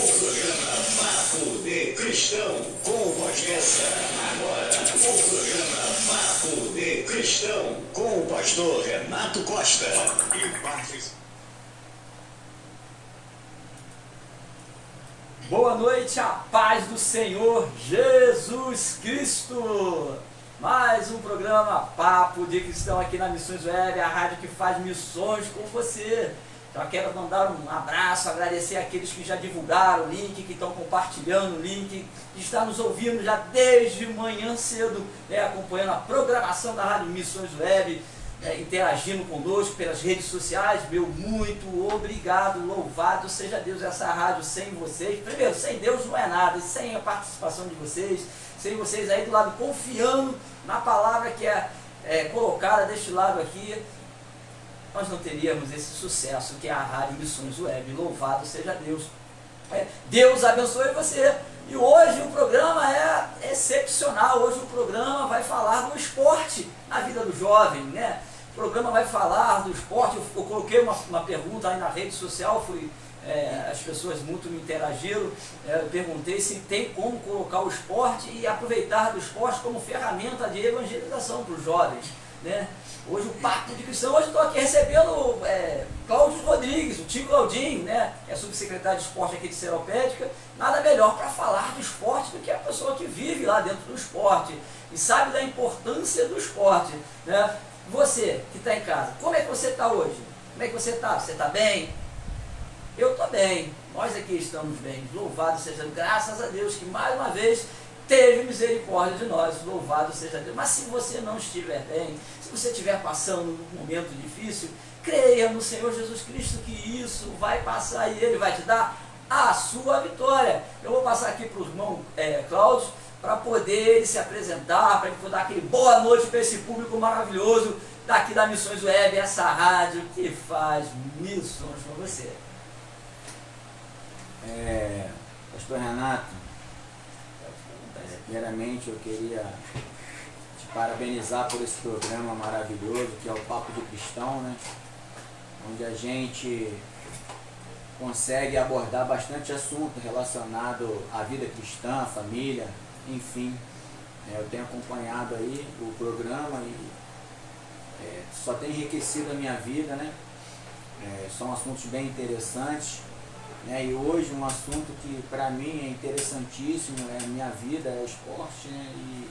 O programa Papo de Cristão com voz dessa. Agora, o programa Papo de Cristão com o pastor Renato Costa. E partes. Boa noite, a paz do Senhor Jesus Cristo! Mais um programa Papo de Cristão aqui na Missões Web, a rádio que faz missões com você. Já quero mandar um abraço, agradecer àqueles que já divulgaram o link, que estão compartilhando o link, que estão nos ouvindo já desde manhã cedo, acompanhando a programação da Rádio Missões Web, interagindo conosco pelas redes sociais. Meu muito obrigado, louvado seja Deus. Essa rádio sem vocês, primeiro, sem Deus não é nada, e sem a participação de vocês, sem vocês aí do lado confiando na palavra que é colocada deste lado aqui, nós não teríamos esse sucesso que é a Rádio Missões Web. Louvado seja Deus. Deus abençoe você. E hoje o programa é excepcional. Hoje o programa vai falar do esporte na vida do jovem, né? O programa vai falar do esporte. Eu coloquei uma pergunta aí na rede social, as pessoas muito me interagiram. Eu perguntei se tem como colocar o esporte e aproveitar do esporte como ferramenta de evangelização para os jovens, né? Hoje o Papo de Cristão, hoje estou aqui recebendo Cláudio Rodrigues, o tio Claudinho, né, que é subsecretário de esporte aqui de Seropédica. Nada melhor para falar do esporte do que a pessoa que vive lá dentro do esporte e sabe da importância do esporte, né? Você que está em casa, como é que você está hoje? Como é que você está? Você está bem? Eu estou bem, nós aqui estamos bem. Louvado seja Deus, graças a Deus que mais uma vez teve misericórdia de nós, louvado seja Deus. Mas se você não estiver bem, se você estiver passando um momento difícil, creia no Senhor Jesus Cristo que isso vai passar e Ele vai te dar a sua vitória. Eu vou passar aqui para o irmão Cláudio, para poder ele se apresentar, para ele poder dar aquele boa noite para esse público maravilhoso daqui da Missões Web, essa rádio que faz missões com você. Pastor Renato, primeiramente eu queria te parabenizar por esse programa maravilhoso que é o Papo de Cristão, né? Onde a gente consegue abordar bastante assunto relacionado à vida cristã, à família, enfim. Eu tenho acompanhado aí o programa e só tem enriquecido a minha vida, né? São assuntos bem interessantes. E hoje um assunto que para mim é interessantíssimo, a minha vida, é o esporte, né? E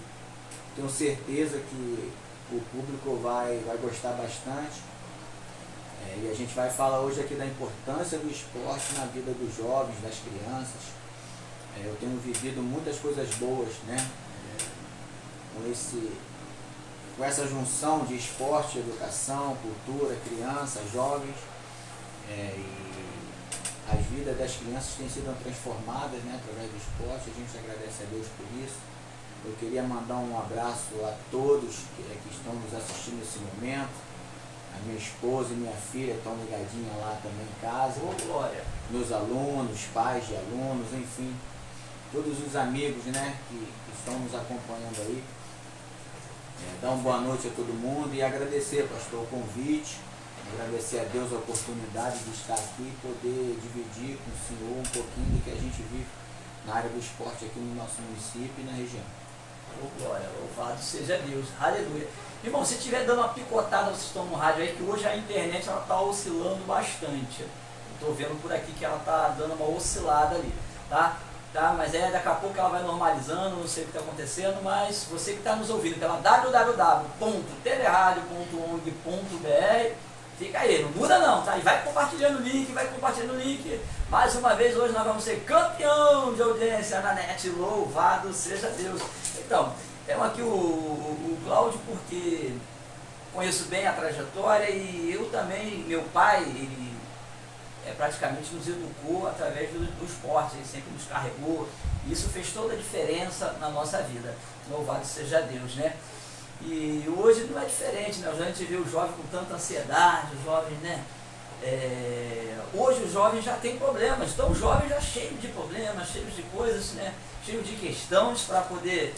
tenho certeza que o público vai gostar bastante. E a gente vai falar hoje aqui da importância do esporte na vida dos jovens, das crianças. Eu tenho vivido muitas coisas boas, né? Com essa junção de esporte, educação, cultura, crianças, jovens. As vidas das crianças têm sido transformadas, né, através do esporte. A gente agradece a Deus por isso. Eu queria mandar um abraço a todos que estão nos assistindo nesse momento. A minha esposa e minha filha estão ligadinhas lá também em casa. Glória. Meus alunos, pais de alunos, enfim. Todos os amigos, né, que estão nos acompanhando aí. Dar uma boa noite a todo mundo e agradecer, pastor, o convite. Agradecer a Deus a oportunidade de estar aqui e poder dividir com o Senhor um pouquinho do que a gente vive na área do esporte aqui no nosso município e na região. Glória, louvado seja Deus, aleluia. Irmão, se estiver dando uma picotada, vocês estão no rádio aí, que hoje a internet está oscilando bastante. Estou vendo por aqui que ela está dando uma oscilada ali, tá? Mas daqui a pouco ela vai normalizando, não sei o que está acontecendo, mas você que está nos ouvindo pela www.teleradio.ong.br, fica aí, não muda não, tá? E vai compartilhando o link, Mais uma vez, hoje nós vamos ser campeão de audiência na net, louvado seja Deus. Então, temos aqui o Cláudio, porque conheço bem a trajetória e eu também, meu pai, ele praticamente nos educou através do esporte, ele sempre nos carregou, e isso fez toda a diferença na nossa vida, louvado seja Deus, né? E hoje não é diferente, né? A gente vê o jovem com tanta ansiedade, os jovens, né? Hoje os jovens já têm problemas, então os jovens já cheios de problemas, cheios de coisas, né? Cheios de questões para poder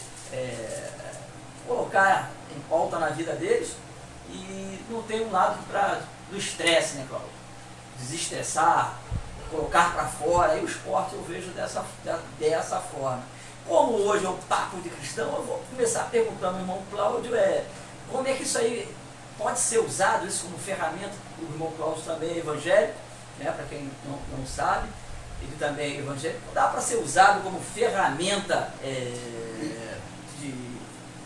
colocar em pauta na vida deles, e não tem um lado do estresse, né, Cláudio? Desestressar, colocar para fora. E o esporte eu vejo dessa forma. Como hoje é um papo de cristão, eu vou começar perguntando ao irmão Cláudio, como é que isso aí pode ser usado, isso como ferramenta. O irmão Cláudio também é evangélico, né, para quem não sabe, ele também é evangélico. Dá para ser usado como ferramenta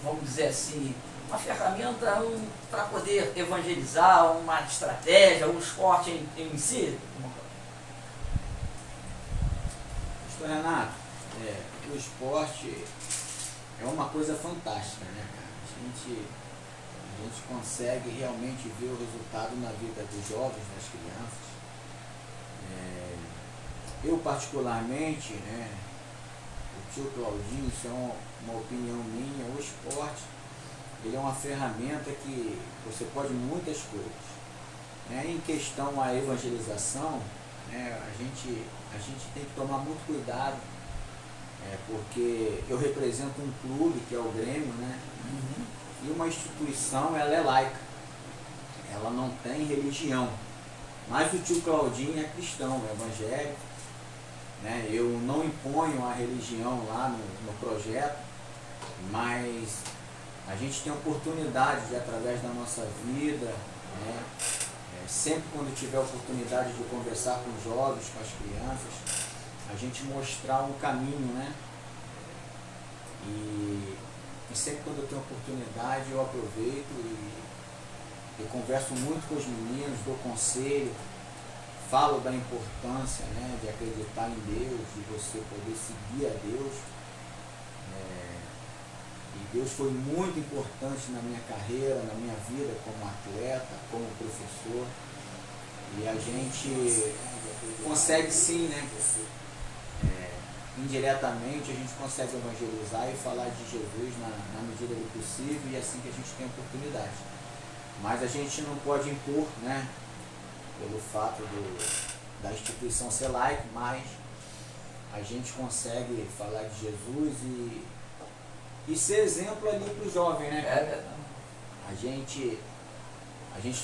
vamos dizer assim, uma ferramenta para poder evangelizar, uma estratégia, um esporte em si? Pastor Renato, o esporte é uma coisa fantástica, né, cara? A gente consegue realmente ver o resultado na vida dos jovens, das crianças. Eu particularmente, né, o tio Claudinho, isso é uma opinião minha, o esporte, ele é uma ferramenta que você pode muitas coisas. Né? Em questão à evangelização, né, a gente tem que tomar muito cuidado, porque eu represento um clube, que é o Grêmio, né? E uma instituição, ela é laica, ela não tem religião, mas o tio Claudinho é cristão, é evangélico, né? Eu não imponho a religião lá no projeto, mas a gente tem oportunidade de, através da nossa vida, né, sempre quando tiver oportunidade de conversar com os jovens, com as crianças, a gente mostrar um caminho, né? E sempre quando eu tenho oportunidade eu aproveito e eu converso muito com os meninos, dou conselho, falo da importância, né, de acreditar em Deus, de você poder seguir a Deus. E Deus foi muito importante na minha carreira, na minha vida como atleta, como professor. E a gente consegue sim, né? Indiretamente a gente consegue evangelizar e falar de Jesus na medida do possível e assim que a gente tem oportunidade. Mas a gente não pode impor, né? Pelo fato da instituição ser laica, mas a gente consegue falar de Jesus e ser exemplo ali para o jovem, né? A gente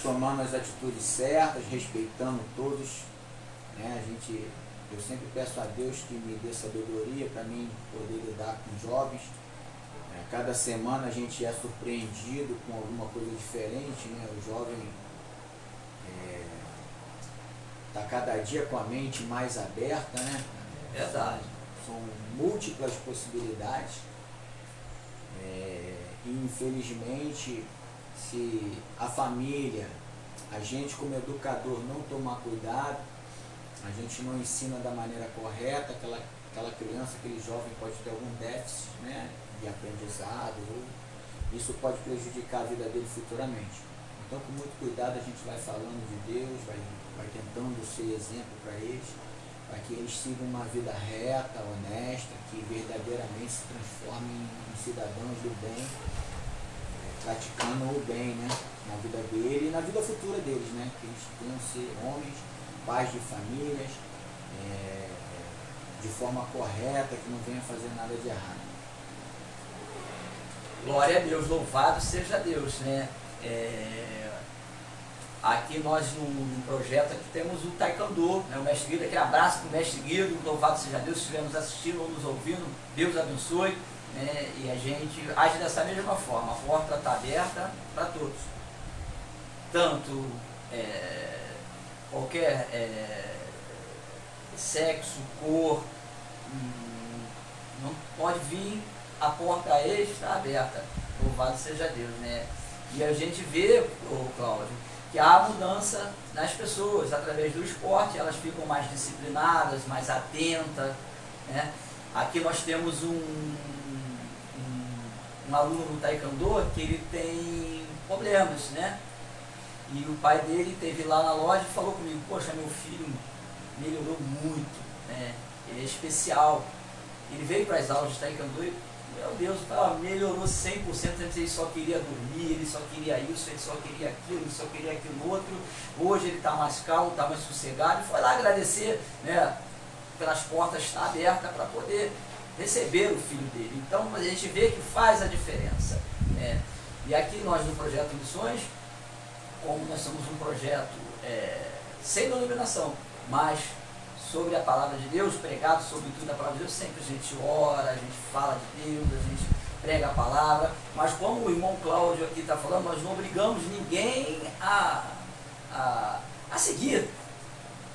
tomando as atitudes certas, respeitando todos, né? Eu sempre peço a Deus que me dê sabedoria para mim poder lidar com os jovens. Cada semana a gente é surpreendido com alguma coisa diferente, né? O jovem está cada dia com a mente mais aberta, né? Verdade. São múltiplas possibilidades. E infelizmente, se a família, a gente como educador não tomar cuidado, a gente não ensina da maneira correta, aquela criança, aquele jovem pode ter algum déficit, né, de aprendizado, isso pode prejudicar a vida dele futuramente. Então, com muito cuidado, a gente vai falando de Deus, vai tentando ser exemplo para eles, para que eles sigam uma vida reta, honesta, que verdadeiramente se transformem em cidadãos do bem, praticando o bem, né, na vida dele e na vida futura deles, né, que eles venham ser homens, pais de famílias, de forma correta, que não venham fazer nada de errado. Glória a Deus, louvado seja Deus, né? Aqui nós no projeto aqui temos o Taekwondo, né? O Mestre Guido, aquele abraço para o Mestre Guido, louvado seja Deus, se estiver nos assistindo ou nos ouvindo, Deus abençoe, né? E a gente age dessa mesma forma, a porta está aberta para todos, tanto qualquer sexo, cor, não pode vir, a porta está aberta, louvado seja Deus, né? E a gente vê, Cláudio, que há mudança nas pessoas, através do esporte, elas ficam mais disciplinadas, mais atentas, né? Aqui nós temos um aluno no Taekwondo que ele tem problemas, né? E o pai dele esteve lá na loja e falou comigo, poxa, meu filho melhorou muito, né? Ele é especial. Ele veio para as aulas de Taekwondo e, meu Deus, melhorou 100%, ele só queria dormir, ele só queria isso, ele só queria aquilo, ele só queria aquilo outro. Hoje ele está mais calmo, está mais sossegado e foi lá agradecer, né? Pelas portas estar abertas para poder receber o filho dele. Então a gente vê que faz a diferença, né? E aqui nós no Projeto Missões, como nós somos um projeto sem denominação, mas sobre a palavra de Deus, pregado sobre tudo a palavra de Deus, sempre a gente ora, a gente fala de Deus, a gente prega a palavra, mas como o irmão Cláudio aqui está falando, nós não obrigamos ninguém a seguir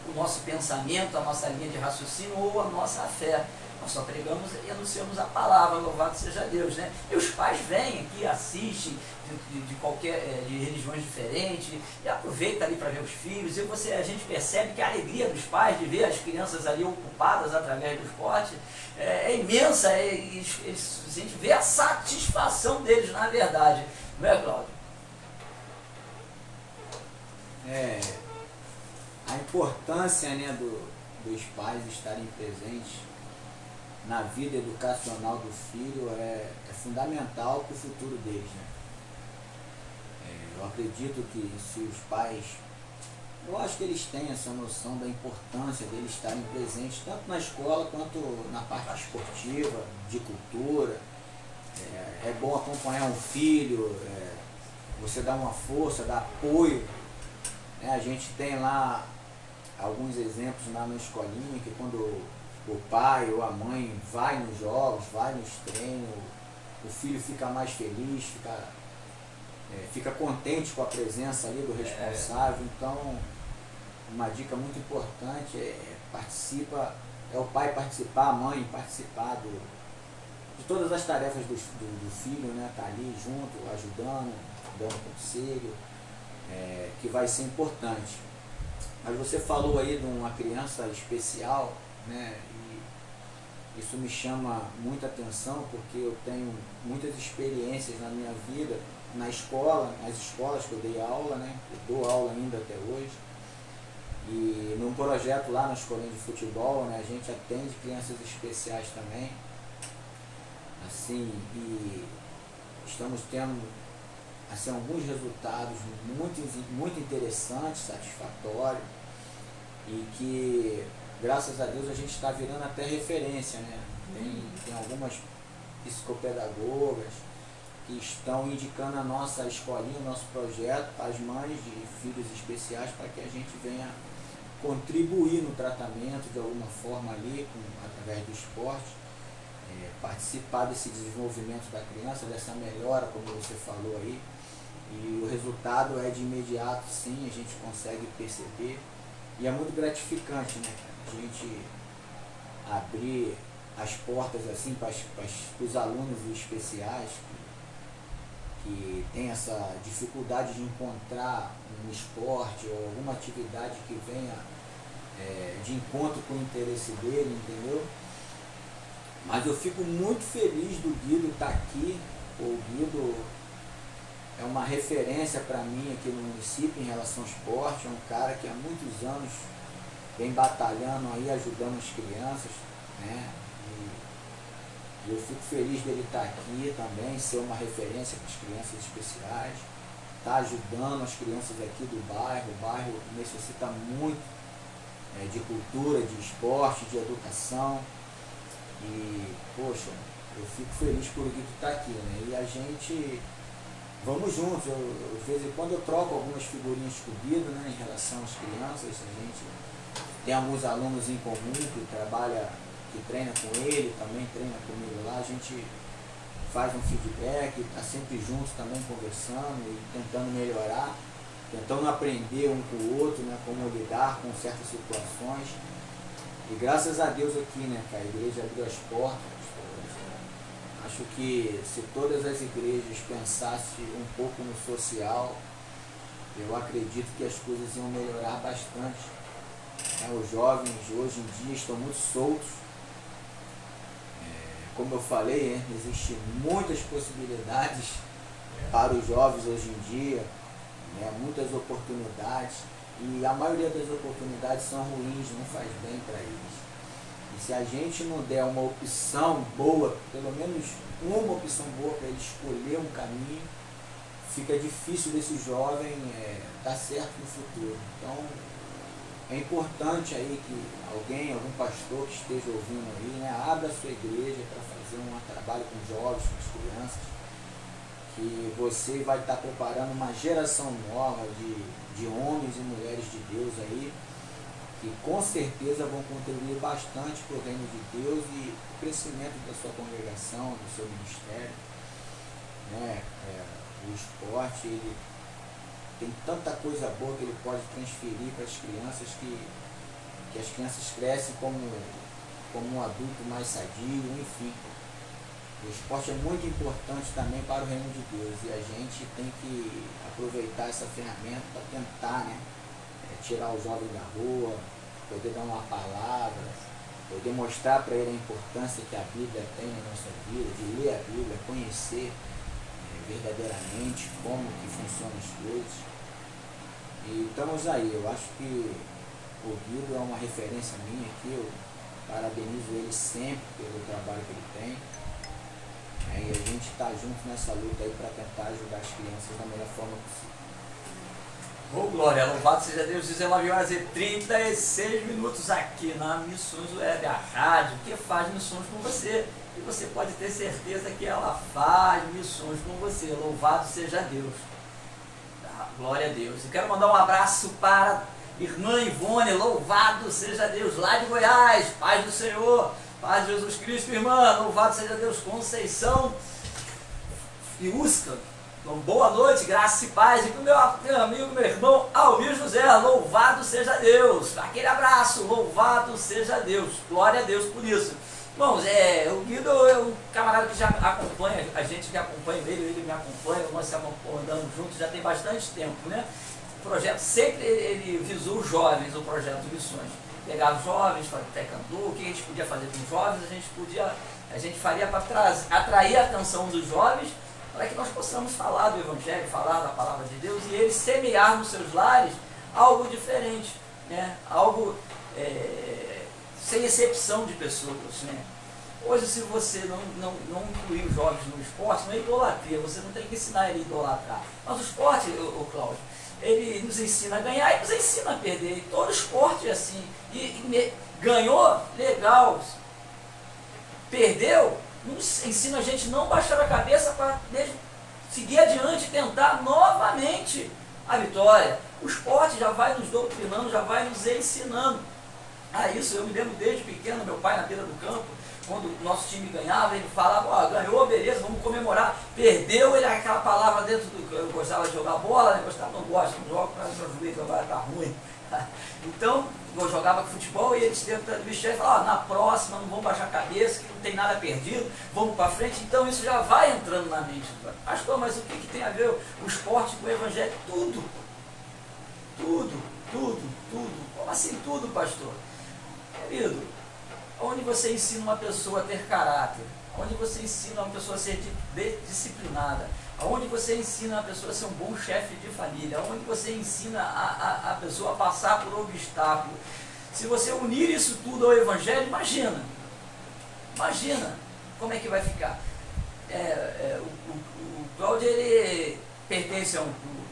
o nosso pensamento, a nossa linha de raciocínio ou a nossa fé. Nós só pregamos e anunciamos a palavra, louvado seja Deus, né? E os pais vêm aqui, assistem de religiões diferentes e aproveita ali para ver os filhos, e a gente percebe que a alegria dos pais de ver as crianças ali ocupadas através do esporte é imensa, a gente vê a satisfação deles, na verdade, não é, Cláudio? A importância, né, dos pais estarem presentes na vida educacional do filho é fundamental para o futuro deles, né? Eu acredito que se os pais, eu acho que eles têm essa noção da importância deles estarem presentes tanto na escola quanto na parte esportiva, de cultura. É bom acompanhar um filho, você dá uma força, dá apoio, né? A gente tem lá alguns exemplos lá na escolinha que quando o pai ou a mãe vai nos jogos, vai nos treinos, o filho fica mais feliz, fica contente com a presença ali do responsável. Então, uma dica muito importante é o pai participar, a mãe participar de todas as tarefas do filho, né? Tá ali junto, ajudando, dando conselho, que vai ser importante. Mas você falou aí de uma criança especial, né? E isso me chama muita atenção porque eu tenho muitas experiências na minha vida, nas escolas que eu dei aula, né? Eu dou aula ainda até hoje. E num projeto lá na escolinha de futebol, né? A gente atende crianças especiais também. Assim, e estamos tendo assim, alguns resultados muito interessantes, satisfatórios, e que, graças a Deus, a gente está virando até referência, né? Tem algumas psicopedagogas que estão indicando a nossa escolinha, o nosso projeto para as mães de filhos especiais, para que a gente venha contribuir no tratamento de alguma forma ali, através do esporte, participar desse desenvolvimento da criança, dessa melhora, como você falou aí. E o resultado é de imediato, sim, a gente consegue perceber. E é muito gratificante, né? A gente abrir as portas assim para os alunos especiais que têm essa dificuldade de encontrar um esporte ou alguma atividade que venha de encontro com o interesse dele, entendeu? Mas eu fico muito feliz do Guido estar aqui. O Guido é uma referência para mim aqui no município em relação ao esporte, é um cara que há muitos anos vem batalhando aí, ajudando as crianças, né? E eu fico feliz dele estar aqui também, ser uma referência para as crianças especiais, estar ajudando as crianças aqui do bairro. O bairro necessita muito de cultura, de esporte, de educação. E, poxa, eu fico feliz por o Guido estar aqui, né? E a gente, vamos juntos, de vez em quando eu troco algumas figurinhas com o Guido, né, em relação às crianças. A gente tem alguns alunos em comum que treina com ele, também treina comigo lá. A gente faz um feedback, está sempre junto também conversando e tentando melhorar, tentando aprender um com o outro, né, como lidar com certas situações. E graças a Deus aqui, né, que a igreja abriu as portas. Acho que se todas as igrejas pensassem um pouco no social, eu acredito que as coisas iam melhorar bastante. Os jovens hoje em dia estão muito soltos. Como eu falei, existem muitas possibilidades para os jovens hoje em dia, né, muitas oportunidades. E a maioria das oportunidades são ruins, não faz bem para eles. E se a gente não der uma opção boa, pelo menos uma opção boa para ele escolher um caminho, fica difícil desse jovem dar certo no futuro. Então, é importante aí que algum pastor que esteja ouvindo aí, né, abra a sua igreja para fazer um trabalho com jovens, com as crianças, que você vai estar preparando uma geração nova de homens e mulheres de Deus aí, que com certeza vão contribuir bastante para o reino de Deus e o crescimento da sua congregação, do seu ministério. Né? O esporte, ele tem tanta coisa boa que ele pode transferir para as crianças que as crianças crescem como um adulto mais sadio, enfim. O esporte é muito importante também para o reino de Deus e a gente tem que aproveitar essa ferramenta para tentar, né, tirar o jovem da rua, poder dar uma palavra, poder mostrar para ele a importância que a Bíblia tem na nossa vida, de ler a Bíblia, conhecer verdadeiramente como que funcionam as coisas. E estamos aí, eu acho que o Guido é uma referência minha aqui, eu parabenizo ele sempre pelo trabalho que ele tem. E a gente está junto nessa luta aí para tentar ajudar as crianças da melhor forma possível. Ô glória, louvado seja Deus, 19h36 aqui na Missões Web, a rádio que faz missões com você. E você pode ter certeza que ela faz missões com você. Louvado seja Deus. Glória a Deus. Eu quero mandar um abraço para irmã Ivone, louvado seja Deus, lá de Goiás, paz do Senhor, paz de Jesus Cristo, irmã, louvado seja Deus, Conceição e Usca. Então, boa noite, graça e paz. E para o meu amigo, meu irmão Almir José, louvado seja Deus. Aquele abraço, louvado seja Deus. Glória a Deus por isso. Irmãos, o Guido é um camarada que já acompanha, a gente que acompanha ele me acompanha, nós estamos andando juntos já tem bastante tempo, né? O projeto sempre ele visou os jovens, o projeto Missões. Pegar os jovens, fazer taekwondo, o que a gente podia fazer com os jovens, a gente faria para atrair a atenção dos jovens, para que nós possamos falar do Evangelho, falar da Palavra de Deus e eles semear nos seus lares algo diferente, né? Algo sem exceção de pessoas, né? Hoje, se você não incluir os jovens no esporte, não é idolatria, você não tem que ensinar ele a idolatrar. Mas o esporte, o Cláudio, ele nos ensina a ganhar e nos ensina a perder. E todo esporte é assim. Ganhou, legal. Perdeu, nos ensina a gente não baixar a cabeça para seguir adiante e tentar novamente a vitória. O esporte já vai nos doutrinando, já vai nos ensinando. Isso eu me lembro desde pequeno, meu pai na beira do campo, quando o nosso time ganhava, ele falava, ganhou, beleza, vamos comemorar. Perdeu, ele aquela palavra dentro do... Eu gostava de jogar bola, né? Não gosto, não jogo, mas meu joelho agora tá ruim. Então, eu jogava futebol e eles dentro do vestiário e falavam, na próxima não vamos baixar a cabeça, que não tem nada perdido, vamos para frente. Então isso já vai entrando na mente. Pastor, mas o que tem a ver o esporte com o Evangelho? Tudo. Como assim tudo, pastor? Querido, onde você ensina uma pessoa a ter caráter, onde você ensina uma pessoa a ser disciplinada, onde você ensina a pessoa a ser um bom chefe de família, onde você ensina a pessoa a passar por obstáculo. Se você unir isso tudo ao Evangelho, imagina como é que vai ficar. O Cláudio, ele pertence a um clube,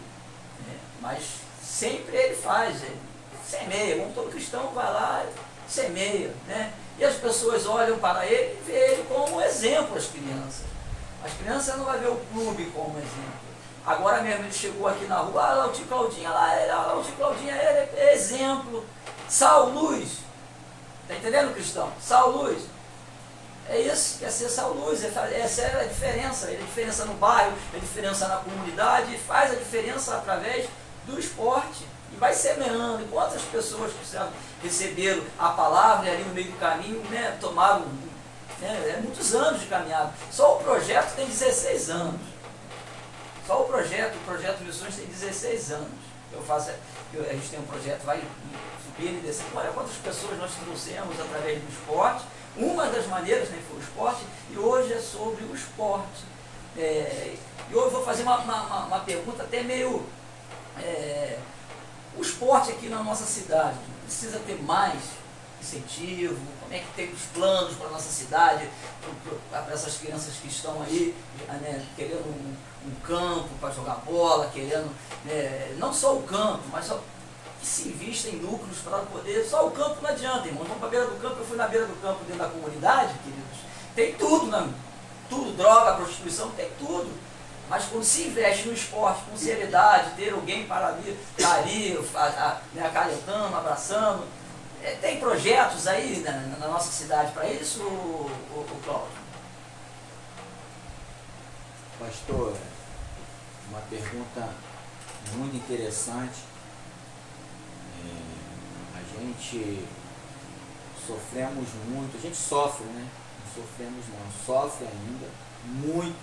né? Mas sempre ele faz, ele semeia, como todo cristão vai lá, semeia, né? E as pessoas olham para ele e vê ele como exemplo, as crianças. As crianças não vão ver o clube como exemplo. Agora mesmo ele chegou aqui na rua, lá o tio Claudinha, o tio Claudinha, ele é exemplo. Sal Luz, está entendendo, cristão? Sal Luz, é isso, quer ser Sal Luz, essa é a diferença. Ele é a diferença no bairro, é a diferença na comunidade, faz a diferença através do esporte. E vai semeando, e quantas pessoas que receberam a palavra e ali no meio do caminho, né, tomaram muitos anos de caminhada. Só o projeto tem 16 anos. Só o projeto Missões tem 16 anos. A gente tem um projeto, vai subindo e descendo. Olha quantas pessoas nós trouxemos através do esporte. Uma das maneiras, né, foi o esporte, e hoje é sobre o esporte. E hoje eu vou fazer uma pergunta até meio... o esporte aqui na nossa cidade precisa ter mais incentivo? Como é que tem os planos para a nossa cidade, para essas crianças que estão aí, né, querendo um campo para jogar bola, querendo, não só o campo, mas só que se invista em lucros para poder... Só o campo não adianta, irmão. Vamos para a beira do campo. Eu fui na beira do campo dentro da comunidade, queridos. Tem tudo, tudo, droga, prostituição, tem tudo. Mas quando se investe no esporte com seriedade, ter alguém para ali, estar ali, acalentando, abraçando, Tem projetos aí na nossa cidade para isso, Cláudio? Pastor, uma pergunta muito interessante. A gente sofremos muito, a gente sofre, né? Não sofremos não, sofre ainda muito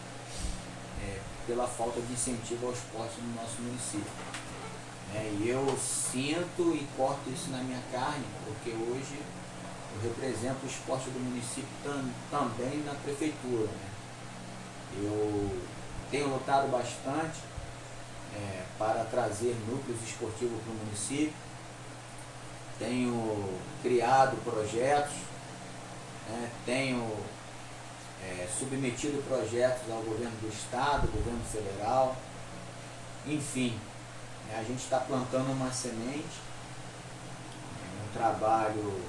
pela falta de incentivo ao esporte no nosso município. E eu sinto e corto isso na minha carne, porque hoje eu represento o esporte do município também na prefeitura. Eu tenho lutado bastante para trazer núcleos esportivos para o município, tenho criado projetos, tenho submetido projetos ao governo do estado, governo federal, enfim, a gente está plantando uma semente, um trabalho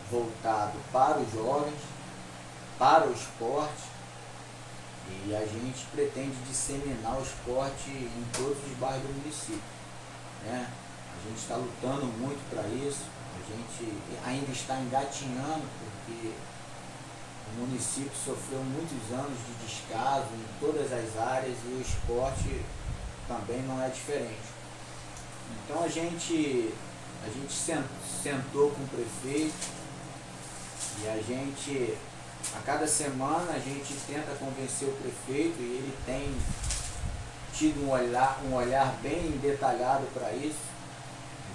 voltado para os jovens, para o esporte, e a gente pretende disseminar o esporte em todos os bairros do município. A gente está lutando muito para isso, a gente ainda está engatinhando, porque o município sofreu muitos anos de descaso em todas as áreas e o esporte também não é diferente. Então a gente sentou com o prefeito e a cada semana a gente tenta convencer o prefeito, e ele tem tido um olhar bem detalhado para isso.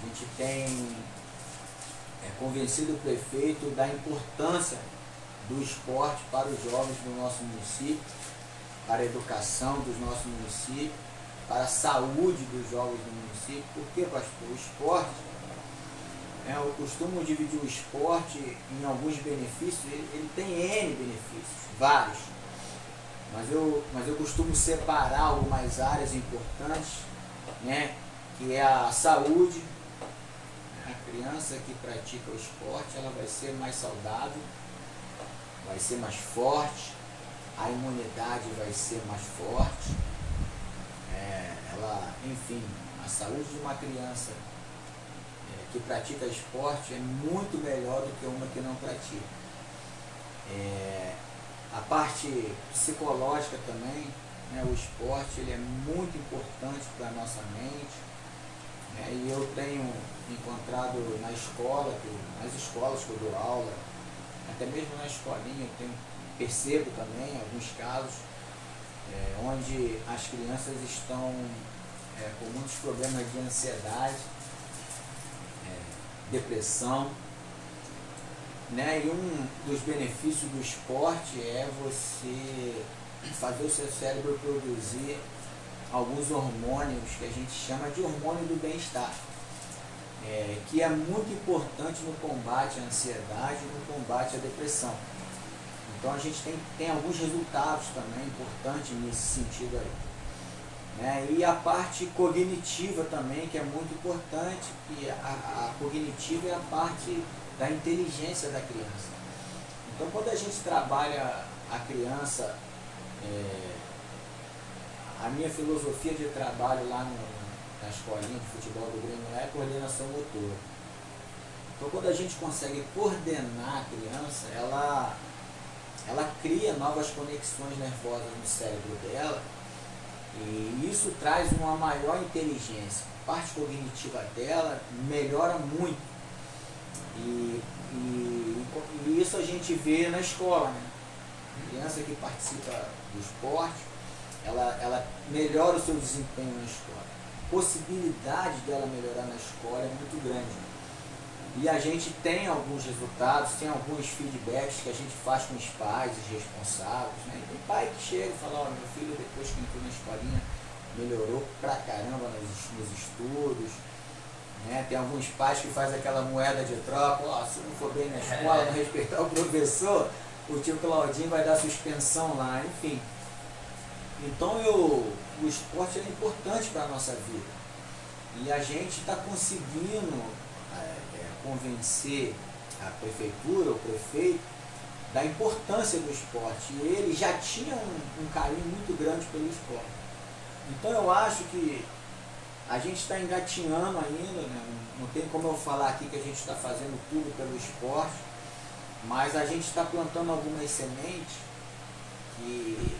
A gente tem convencido o prefeito da importância do esporte para os jovens do nosso município, para a educação dos nossos municípios, para a saúde dos jovens do município. Por quê, pastor? O esporte, eu costumo dividir o esporte em alguns benefícios, ele tem N benefícios, vários, mas eu costumo separar algumas áreas importantes, que é a saúde. A criança que pratica o esporte, ela vai ser mais saudável, vai ser mais forte, a imunidade vai ser mais forte, enfim, a saúde de uma criança que pratica esporte é muito melhor do que uma que não pratica. A parte psicológica também, o esporte ele é muito importante para a nossa mente, e eu tenho encontrado nas escolas que eu dou aula, até mesmo na escolinha, percebo também alguns casos onde as crianças estão com muitos problemas de ansiedade, depressão, e um dos benefícios do esporte é você fazer o seu cérebro produzir alguns hormônios que a gente chama de hormônio do bem-estar, que é muito importante no combate à ansiedade e no combate à depressão. Então a gente tem alguns resultados também importantes nesse sentido aí. E a parte cognitiva também, que é muito importante, que a cognitiva é a parte da inteligência da criança. Então quando a gente trabalha a criança, a minha filosofia de trabalho lá na escolinha de futebol do Grêmio é coordenação motora. Então quando a gente consegue coordenar a criança, ela cria novas conexões nervosas no cérebro dela, e isso traz uma maior inteligência. A parte cognitiva dela melhora muito, e isso a gente vê na escola, A criança que participa do esporte, ela melhora o seu desempenho na escola. A possibilidade dela melhorar na escola é muito grande. E a gente tem alguns resultados, tem alguns feedbacks que a gente faz com os pais, os responsáveis. Tem pai que chega e fala, meu filho depois que entrou na escolinha melhorou pra caramba nos estudos. Tem alguns pais que fazem aquela moeda de troca, se não for bem na escola, não respeitar o professor, o tio Claudinho vai dar suspensão lá, enfim. Então o esporte é importante para a nossa vida. E a gente está conseguindo convencer a prefeitura, o prefeito, da importância do esporte. E ele já tinha um carinho muito grande pelo esporte. Então eu acho que a gente está engatinhando ainda, né? Não tem como eu falar aqui que a gente está fazendo tudo pelo esporte, mas a gente está plantando algumas sementes que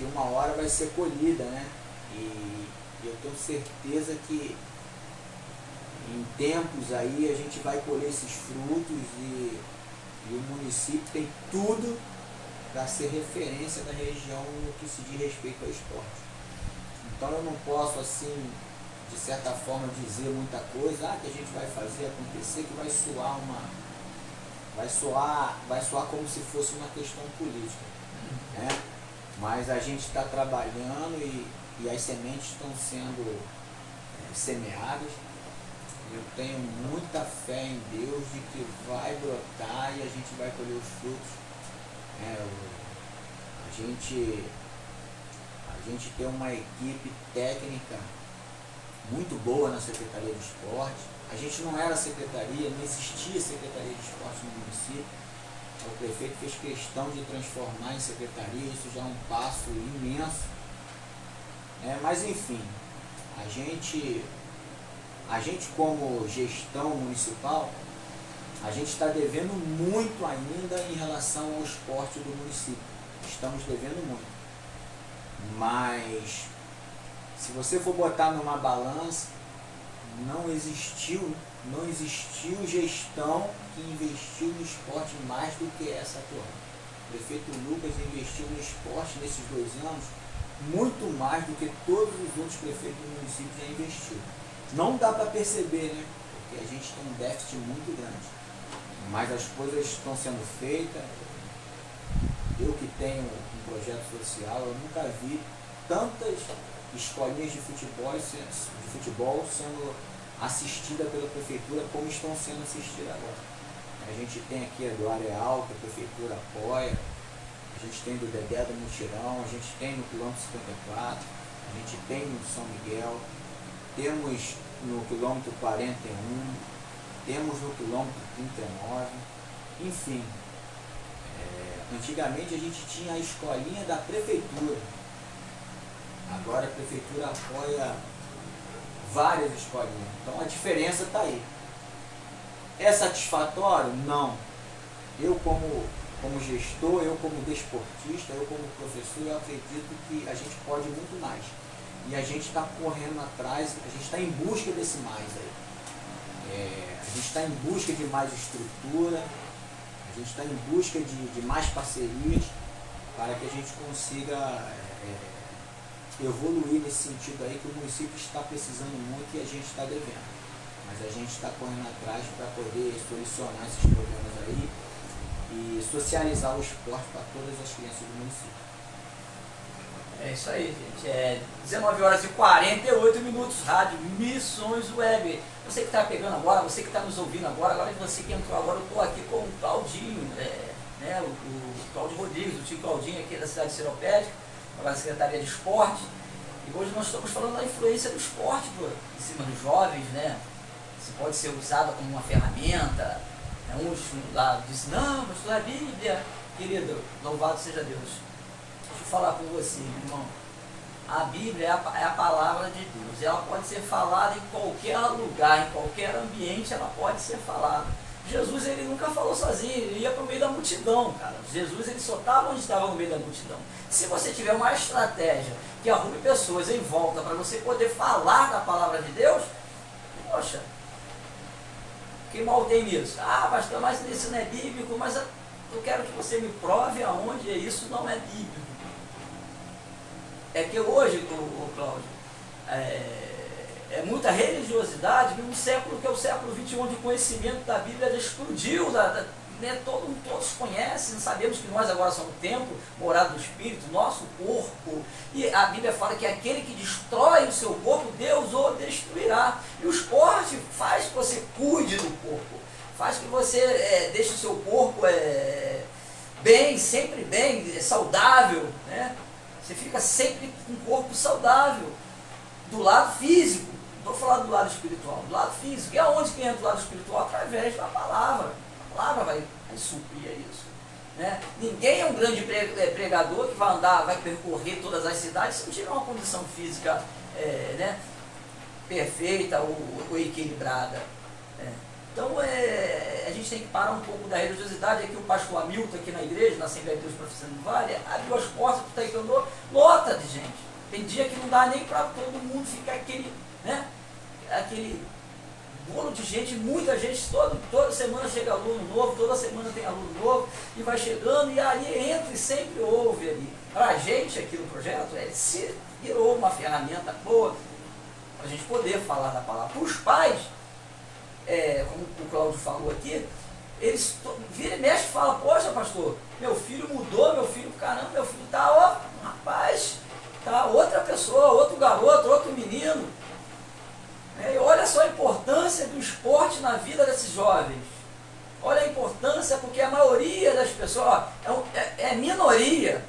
uma hora vai ser colhida, né? E eu tenho certeza que em tempos aí a gente vai colher esses frutos e o município tem tudo para ser referência da região no que se diz respeito ao esporte. Então eu não posso, assim, de certa forma, dizer muita coisa, que a gente vai fazer acontecer, que vai soar como se fosse uma questão política, né? Mas a gente está trabalhando e as sementes estão sendo semeadas. Eu tenho muita fé em Deus de que vai brotar e a gente vai colher os frutos. A gente tem uma equipe técnica muito boa na Secretaria de Esporte. A gente não era secretaria, não existia Secretaria de Esporte no município. O prefeito fez questão de transformar em secretaria, isso já é um passo imenso. Mas enfim, a gente como gestão municipal, a gente está devendo muito ainda em relação ao esporte do município. Estamos devendo muito. Mas, se você for botar numa balança, não existiu gestão que investiu no esporte mais do que essa atual. O prefeito Lucas investiu no esporte nesses 2 anos muito mais do que todos os outros prefeitos do município já investiram. Não dá para perceber, né? Porque a gente tem um déficit muito grande. Mas as coisas estão sendo feitas. Eu que tenho um projeto social, eu nunca vi tantas escolinhas de futebol sendo assistidas pela prefeitura como estão sendo assistidas agora. A gente tem aqui a do Areal, que a prefeitura apoia, a gente tem do Dedé do Mutirão, a gente tem no quilômetro 54, a gente tem no São Miguel, temos no quilômetro 41, temos no quilômetro 39, enfim. Antigamente a gente tinha a escolinha da prefeitura, agora a prefeitura apoia várias escolinhas, então a diferença está aí. É satisfatório? Não. Eu como gestor, eu como desportista, eu como professor, eu acredito que a gente pode muito mais. E a gente está correndo atrás, a gente está em busca desse mais aí. A gente está em busca de mais estrutura, a gente está em busca de mais parcerias para que a gente consiga evoluir nesse sentido aí que o município está precisando muito e a gente está devendo. Mas a gente está correndo atrás para poder solucionar esses problemas aí e socializar o esporte para todas as crianças do município. É isso aí, gente. 19h48, rádio Missões Web. Você que está pegando agora, você que está nos ouvindo agora você que entrou agora, eu estou aqui com o Claudinho, o Claudio Rodrigues, o tio Claudinho aqui da cidade de Seropédica, da Secretaria de Esporte. E hoje nós estamos falando da influência do esporte em cima dos jovens, né? Se pode ser usada como uma ferramenta. Uns lá dizem, não, mas estudar a Bíblia. Querido, louvado seja Deus. Deixa eu falar com você, meu irmão. A Bíblia é a palavra de Deus. Ela pode ser falada em qualquer lugar, em qualquer ambiente, ela pode ser falada. Jesus, ele nunca falou sozinho, ele ia para o meio da multidão, cara. Jesus, ele só estava onde estava no meio da multidão. Se você tiver uma estratégia que arrume pessoas em volta para você poder falar da palavra de Deus, poxa, que mal tem nisso? Pastor, mas isso não é bíblico, mas eu quero que você me prove aonde isso não é bíblico. É que hoje, Cláudio, é muita religiosidade num século que é o século XXI, onde o conhecimento da Bíblia já explodiu, todos conhecem, sabemos que nós agora somos o templo, morada do Espírito, nosso corpo, e a Bíblia fala que aquele que destrói o seu corpo, Deus o destruirá. E o esporte faz que você cuide do corpo, faz que você deixe o seu corpo bem, sempre bem, saudável, né? Você fica sempre com um corpo saudável, do lado físico. Não estou falando do lado espiritual, do lado físico. E aonde que entra o lado espiritual? Através da palavra. A palavra vai suprir isso. Né? Ninguém é um grande pregador que vai percorrer todas as cidades se não tiver uma condição física perfeita ou equilibrada. Né? Então a gente tem que parar um pouco da religiosidade. Aqui o pastor Hamilton, aqui na igreja, na Assembleia de Deus Profissão do Vale, abriu as portas para o taekwondo, lota de gente. Tem dia que não dá nem para todo mundo ficar aquele, né, aquele bolo de gente, muita gente, toda semana chega aluno novo, toda semana tem aluno novo, e vai chegando, e ali entra e sempre houve ali. Para a gente aqui no projeto, se virou uma ferramenta boa para a gente poder falar da palavra. Para os pais, como o Cláudio falou aqui, eles vira e mexe e falam, poxa pastor, meu filho mudou, meu filho, caramba, meu filho tá, ó, rapaz, tá outra pessoa, outro garoto, outro menino. E olha só a importância do esporte na vida desses jovens. Olha a importância, porque a maioria das pessoas, é a minoria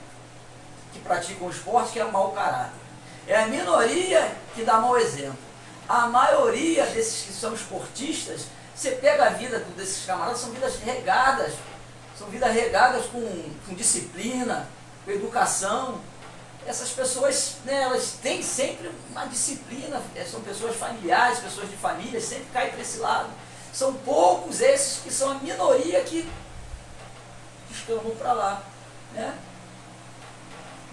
que praticam o esporte que é mau caráter. É a minoria que dá mau exemplo. A maioria desses que são esportistas, você pega a vida desses camaradas, são vidas regadas com disciplina, com educação. Essas pessoas, né, elas têm sempre uma disciplina, são pessoas familiares, pessoas de família, sempre caem para esse lado. São poucos esses que são a minoria que escamam para lá. Né?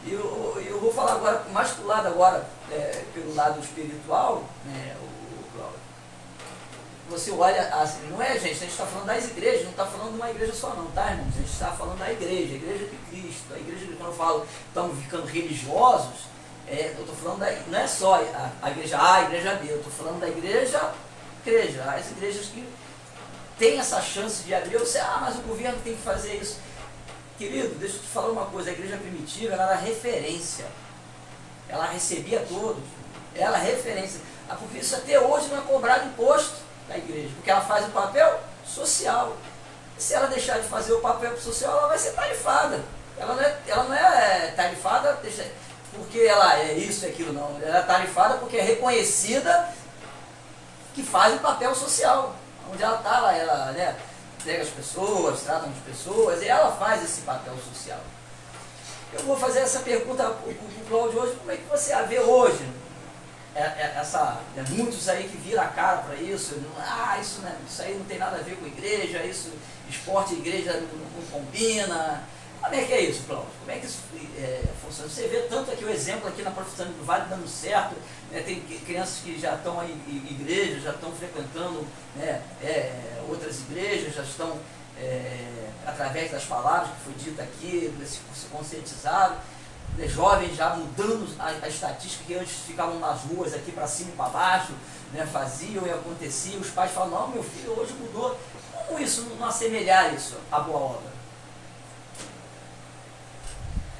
Eu vou falar agora mais pro lado pelo lado espiritual, né, você olha assim, não é, gente, a gente está falando das igrejas, não está falando de uma igreja só não, tá, irmãos? A gente está falando da igreja, a igreja de Cristo. A igreja, quando eu falo, estamos ficando religiosos, eu estou falando não é só a igreja A, a igreja B, eu estou falando da igreja, as igrejas que têm essa chance de abrir. Você, mas o governo tem que fazer isso. Querido, deixa eu te falar uma coisa, a igreja primitiva, ela era referência, ela recebia todos, ela é referência. Porque isso até hoje não é cobrado imposto da igreja, porque ela faz o papel social. E se ela deixar de fazer o papel social, ela vai ser tarifada. Ela não é tarifada porque ela é isso e aquilo, não. Ela é tarifada porque é reconhecida que faz o papel social. Onde ela está, ela né, pega as pessoas, trata as pessoas, e ela faz esse papel social. Eu vou fazer essa pergunta para o Cláudio hoje, como é que você a vê hoje? Muitos aí que viram a cara para isso, isso aí não tem nada a ver com igreja, esporte e igreja não combina. Como é que é isso, Cláudio? Como é que isso funciona? Você vê tanto aqui o exemplo aqui na Profissão do Vale dando certo, né? Tem crianças que já estão aí em igrejas, já estão frequentando, né, outras igrejas, já estão, através das palavras que foi dita aqui, se conscientizaram. Jovens já mudando a estatística, que antes ficavam nas ruas aqui para cima e para baixo, né, faziam e acontecia, os pais falam, não, meu filho hoje mudou. Como isso, não assemelhar isso à boa obra?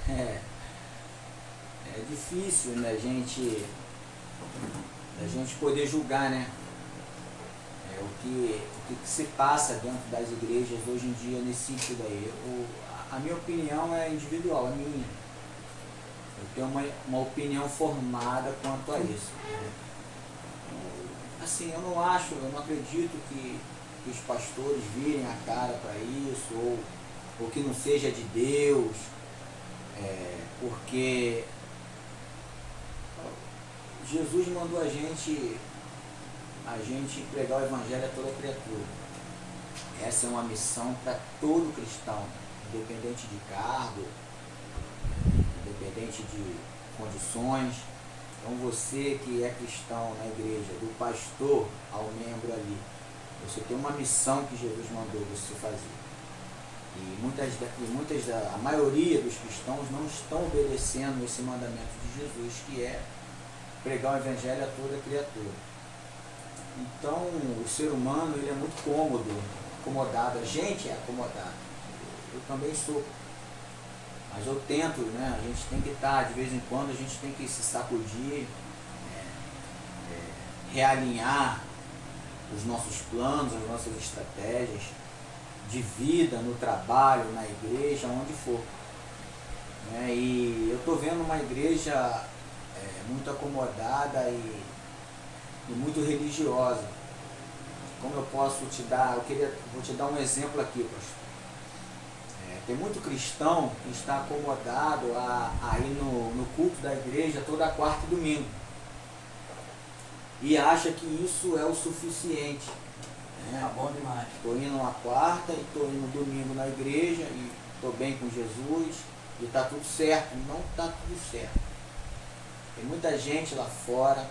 É difícil, né, a gente poder julgar, né, o que se passa dentro das igrejas hoje em dia nesse sentido aí. A minha opinião é individual, a minha. Eu tenho uma opinião formada quanto a isso. Né? Assim, eu não acredito que os pastores virem a cara para isso, ou que não seja de Deus, porque Jesus mandou a gente pregar o Evangelho a toda criatura. Essa é uma missão para todo cristão, independente de cargo, independente de condições. Então você que é cristão na igreja, do pastor ao membro ali, você tem uma missão que Jesus mandou você fazer. E a maioria dos cristãos não estão obedecendo esse mandamento de Jesus, que é pregar o Evangelho a toda criatura. Então o ser humano ele é muito acomodado, a gente é acomodado. Eu também sou. Mas eu tento, né? A gente tem que estar, de vez em quando, a gente tem que se sacudir, realinhar os nossos planos, as nossas estratégias de vida, no trabalho, na igreja, onde for. Né? E eu estou vendo uma igreja muito acomodada e muito religiosa. Como eu posso te dar? Vou te dar um exemplo aqui, pastor. Tem muito cristão que está acomodado a ir no culto da igreja toda quarta e domingo. e acha que isso é o suficiente. Tá bom demais. Estou indo na quarta e estou indo no domingo na igreja e estou bem com Jesus e está tudo certo. Não está tudo certo. Tem muita gente lá fora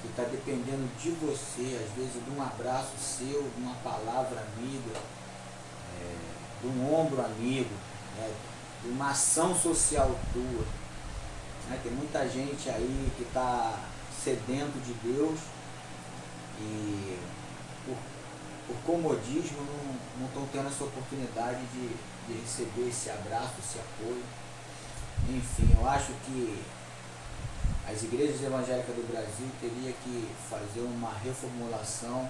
que está dependendo de você, às vezes de um abraço seu, de uma palavra amiga, de um ombro amigo, né, de uma ação social tua. Né? Tem muita gente aí que está sedento de Deus e por comodismo não estão tendo essa oportunidade de receber esse abraço, esse apoio. Enfim, eu acho que as igrejas evangélicas do Brasil teriam que fazer uma reformulação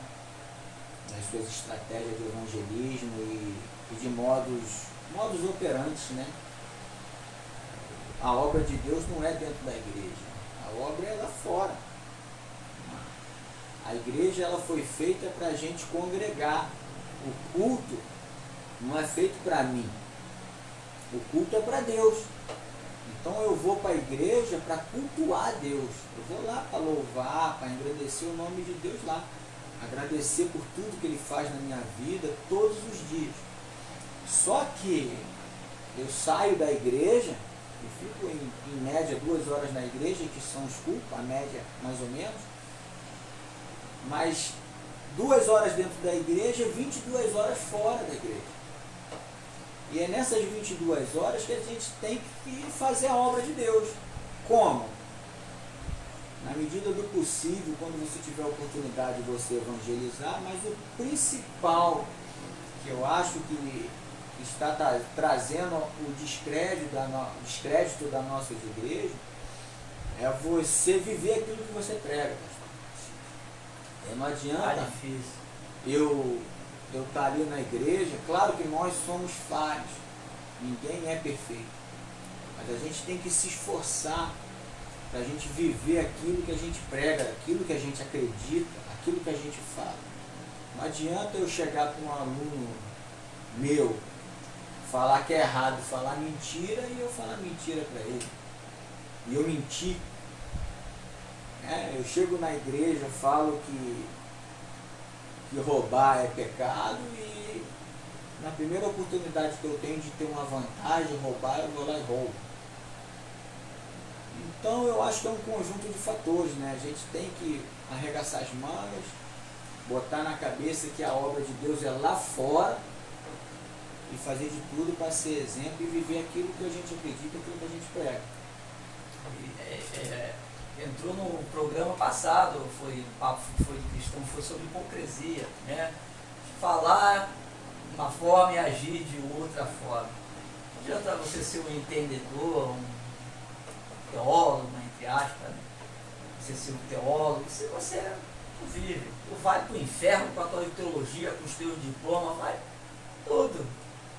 nas suas estratégias de evangelismo e de modus operantes, né? A obra de Deus não é dentro da igreja, a obra é lá fora. A igreja ela foi feita para a gente congregar. O culto não é feito para mim, o culto é para Deus. Então eu vou para a igreja para cultuar a Deus. Eu vou lá para louvar, para engrandecer o nome de Deus lá. Agradecer por tudo que Ele faz na minha vida todos os dias. Só que eu saio da igreja e fico em média 2 horas na igreja, que são os cultos, a média mais ou menos. Mas 2 horas dentro da igreja, 22 horas fora da igreja. E é nessas 22 horas que a gente tem que fazer a obra de Deus. Como? Na medida do possível, quando você tiver a oportunidade de você evangelizar, mas o principal que eu acho que está trazendo o descrédito da nossa igreja é você viver aquilo que você prega. Não adianta eu estar ali na igreja. Claro que nós somos falhos, ninguém é perfeito, mas a gente tem que se esforçar para a gente viver aquilo que a gente prega, aquilo que a gente acredita, aquilo que a gente fala. Não adianta eu chegar para um aluno meu, falar que é errado, falar mentira e eu falar mentira para ele, e eu mentir. Eu chego na igreja, falo que roubar é pecado e na primeira oportunidade que eu tenho de ter uma vantagem, roubar, eu vou lá e roubo. Então eu acho que é um conjunto de fatores, né? A gente tem que arregaçar as mangas, botar na cabeça que a obra de Deus é lá fora e fazer de tudo para ser exemplo e viver aquilo que a gente acredita, aquilo que a gente prega. Entrou no programa passado, o papo foi de cristão, foi sobre hipocrisia, né? Falar de uma forma e agir de outra forma. Não adianta você ser um entendedor, um teólogo, entre aspas, né? Você ser um teólogo, se você não vive, tu vai para o inferno com a tua teologia, com os teus diplomas, vai tudo.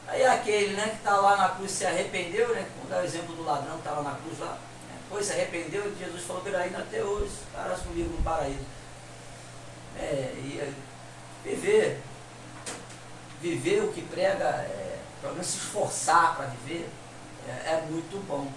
Aí aquele, né, que está lá na cruz se arrependeu, né? Vamos dar o exemplo do ladrão que estava na cruz lá. Depois se arrependeu e Jesus falou que ele ainda até hoje estarás comigo no paraíso. E viver o que prega, pelo menos se esforçar para viver, é muito bom.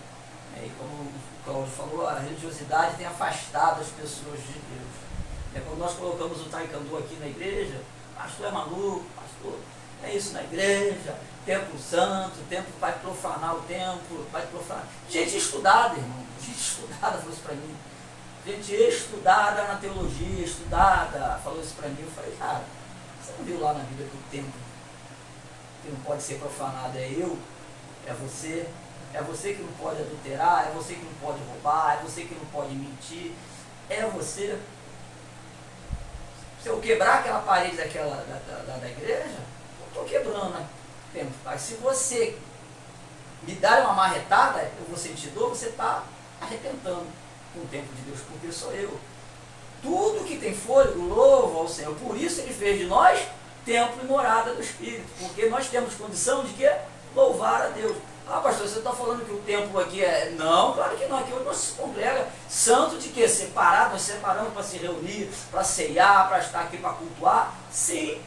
E como o Cláudio falou, a religiosidade tem afastado as pessoas de Deus. Quando nós colocamos o taekwondo aqui na igreja, pastor é maluco, pastor é isso na igreja, templo santo, templo vai profanar o templo, vai profanar. Gente estudada, irmão, gente estudada falou isso para mim. Gente estudada na teologia, estudada, falou isso para mim. Eu falei, cara, você não viu lá na Bíblia que o templo que não pode ser profanado é eu, é você que não pode adulterar, é você que não pode roubar, é você que não pode mentir, é você. Se eu quebrar aquela parede da igreja, eu estou quebrando o templo. Mas se você me dar uma marretada, eu vou sentir dor, você está arrebentando com o templo de Deus, porque sou eu. Tudo que tem fôlego louva ao Senhor. Por isso Ele fez de nós templo e morada do Espírito, porque nós temos condição de quê? Louvar a Deus. Ah, pastor, você está falando que o templo aqui é... Não, claro que não. Aqui hoje nós se congrega santo de quê? Separado, nós separamos para se reunir, para ceiar, para estar aqui para cultuar. Sim.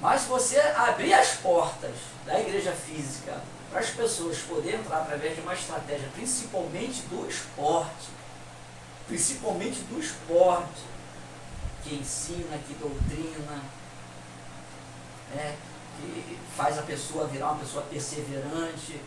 Mas se você abrir as portas da igreja física para as pessoas poderem entrar através de uma estratégia, principalmente do esporte, principalmente do esporte, que ensina, que doutrina, né? Que faz a pessoa virar uma pessoa perseverante.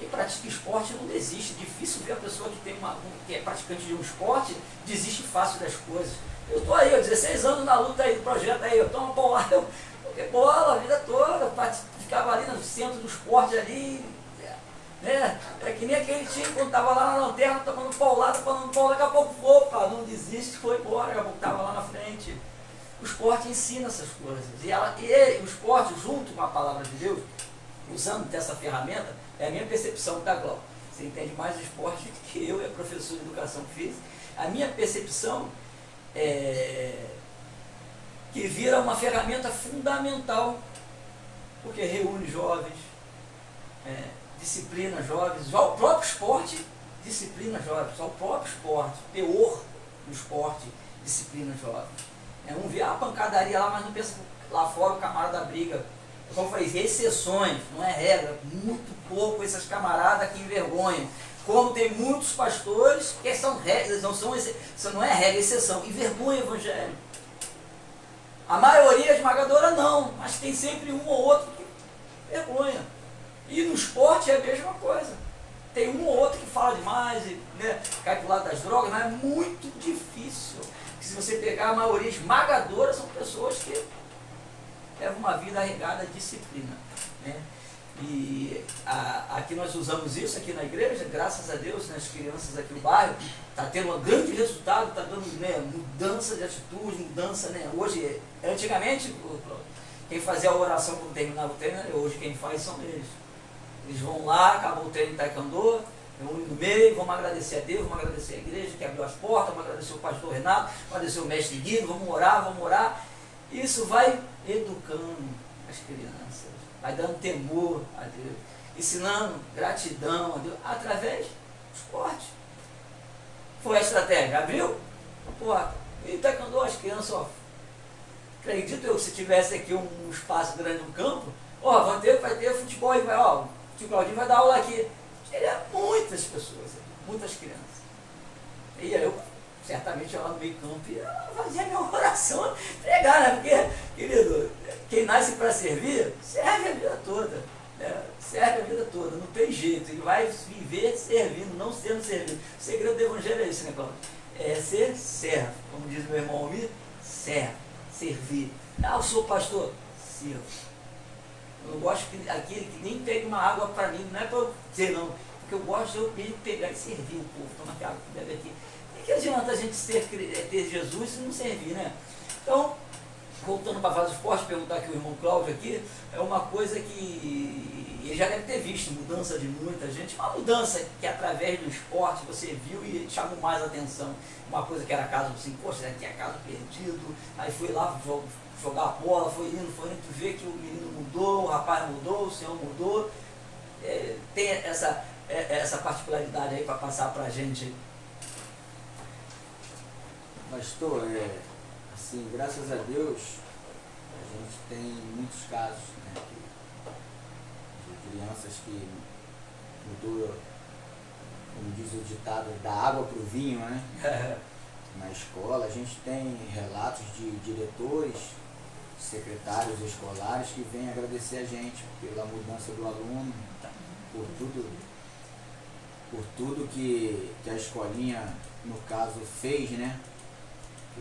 Quem pratica esporte não desiste. Difícil ver a pessoa que é praticante de um esporte desiste fácil das coisas. Eu estou aí, 16 anos na luta aí do projeto aí, eu tomo bolada, eu joguei bola a vida toda, ficava ali no centro do esporte ali, né? É que nem aquele time quando estava lá na lanterna tomando paulada, daqui a pouco opa, não desiste, foi embora, daqui a pouco estava lá na frente. O esporte ensina essas coisas. E o esporte, junto com a palavra de Deus, usando dessa ferramenta, é a minha percepção, tá, Glauco? Você entende mais de esporte do que eu, é professor de educação física. A minha percepção é que vira uma ferramenta fundamental, porque reúne jovens, disciplina jovens, já o próprio esporte disciplina jovens, já o próprio esporte, teor do esporte disciplina jovens. Um vê a pancadaria lá, mas não pensa lá fora o camarada briga. Como eu falei, exceções, não é regra, muito pouco essas camaradas que envergonham. Como tem muitos pastores que são regras, não é regra, é exceção, envergonha o evangelho. A maioria esmagadora não, mas tem sempre um ou outro que vergonha. E no esporte é a mesma coisa. Tem um ou outro que fala demais, né, cai pro lado das drogas, mas é muito difícil. Porque se você pegar a maioria esmagadora, são pessoas que levam uma vida regada de disciplina, né? E aqui nós usamos isso aqui na igreja, graças a Deus, nas crianças aqui no bairro, está tendo um grande resultado, está dando, né, mudança de atitude, mudança, né? Hoje, antigamente, quem fazia a oração quando terminava o treino, hoje quem faz são eles. Eles vão lá, acabou o treino de taekwondo, reúnem no meio, vamos agradecer a Deus, vamos agradecer a igreja que abriu as portas, vamos agradecer o pastor Renato, vamos agradecer o mestre Guido, vamos orar. Isso vai educando as crianças, vai dando temor a Deus, ensinando gratidão a Deus, através do esporte. Foi a estratégia, abriu a porta, e taekwondo as crianças, ó, acredito eu que se tivesse aqui um espaço grande no campo, ó, vai ter futebol e vai, ó, o tio Claudinho vai dar aula aqui. Teria muitas pessoas aqui, muitas crianças. E eu, certamente, lá no meio campo, ia fazer a minha oração, pregar, né? Porque, querido, quem nasce para servir, serve a vida toda. Né? Serve a vida toda, não tem jeito. Ele vai viver servindo, não sendo servido. O segredo do evangelho é isso, né, Cláudio? É ser servo. Como diz meu irmão Almir, servo, servir. Ah, eu sou pastor, sirvo. Eu gosto que aquele que nem pegue uma água para mim, não é para eu dizer não, porque eu gosto de eu mesmo pegar e servir o povo. Toma aqui água, bebe aqui. E que adianta a gente ter Jesus e não servir, né? Então, voltando para fazer esporte, perguntar aqui o irmão Cláudio aqui, é uma coisa que ele já deve ter visto, mudança de muita gente, uma mudança que através do esporte você viu e chamou mais atenção. Uma coisa que era caso assim, poxa, aqui é caso perdido, aí foi lá jogar a bola, foi indo, tu vê que o menino mudou, o rapaz mudou, o senhor mudou. Tem essa particularidade aí para passar para a gente. Pastor, assim, graças a Deus, a gente tem muitos casos, né, de crianças que mudou, como diz o ditado, da água para o vinho, né? Na escola, a gente tem relatos de diretores, secretários escolares que vêm agradecer a gente pela mudança do aluno, por tudo que a escolinha, no caso, fez, né?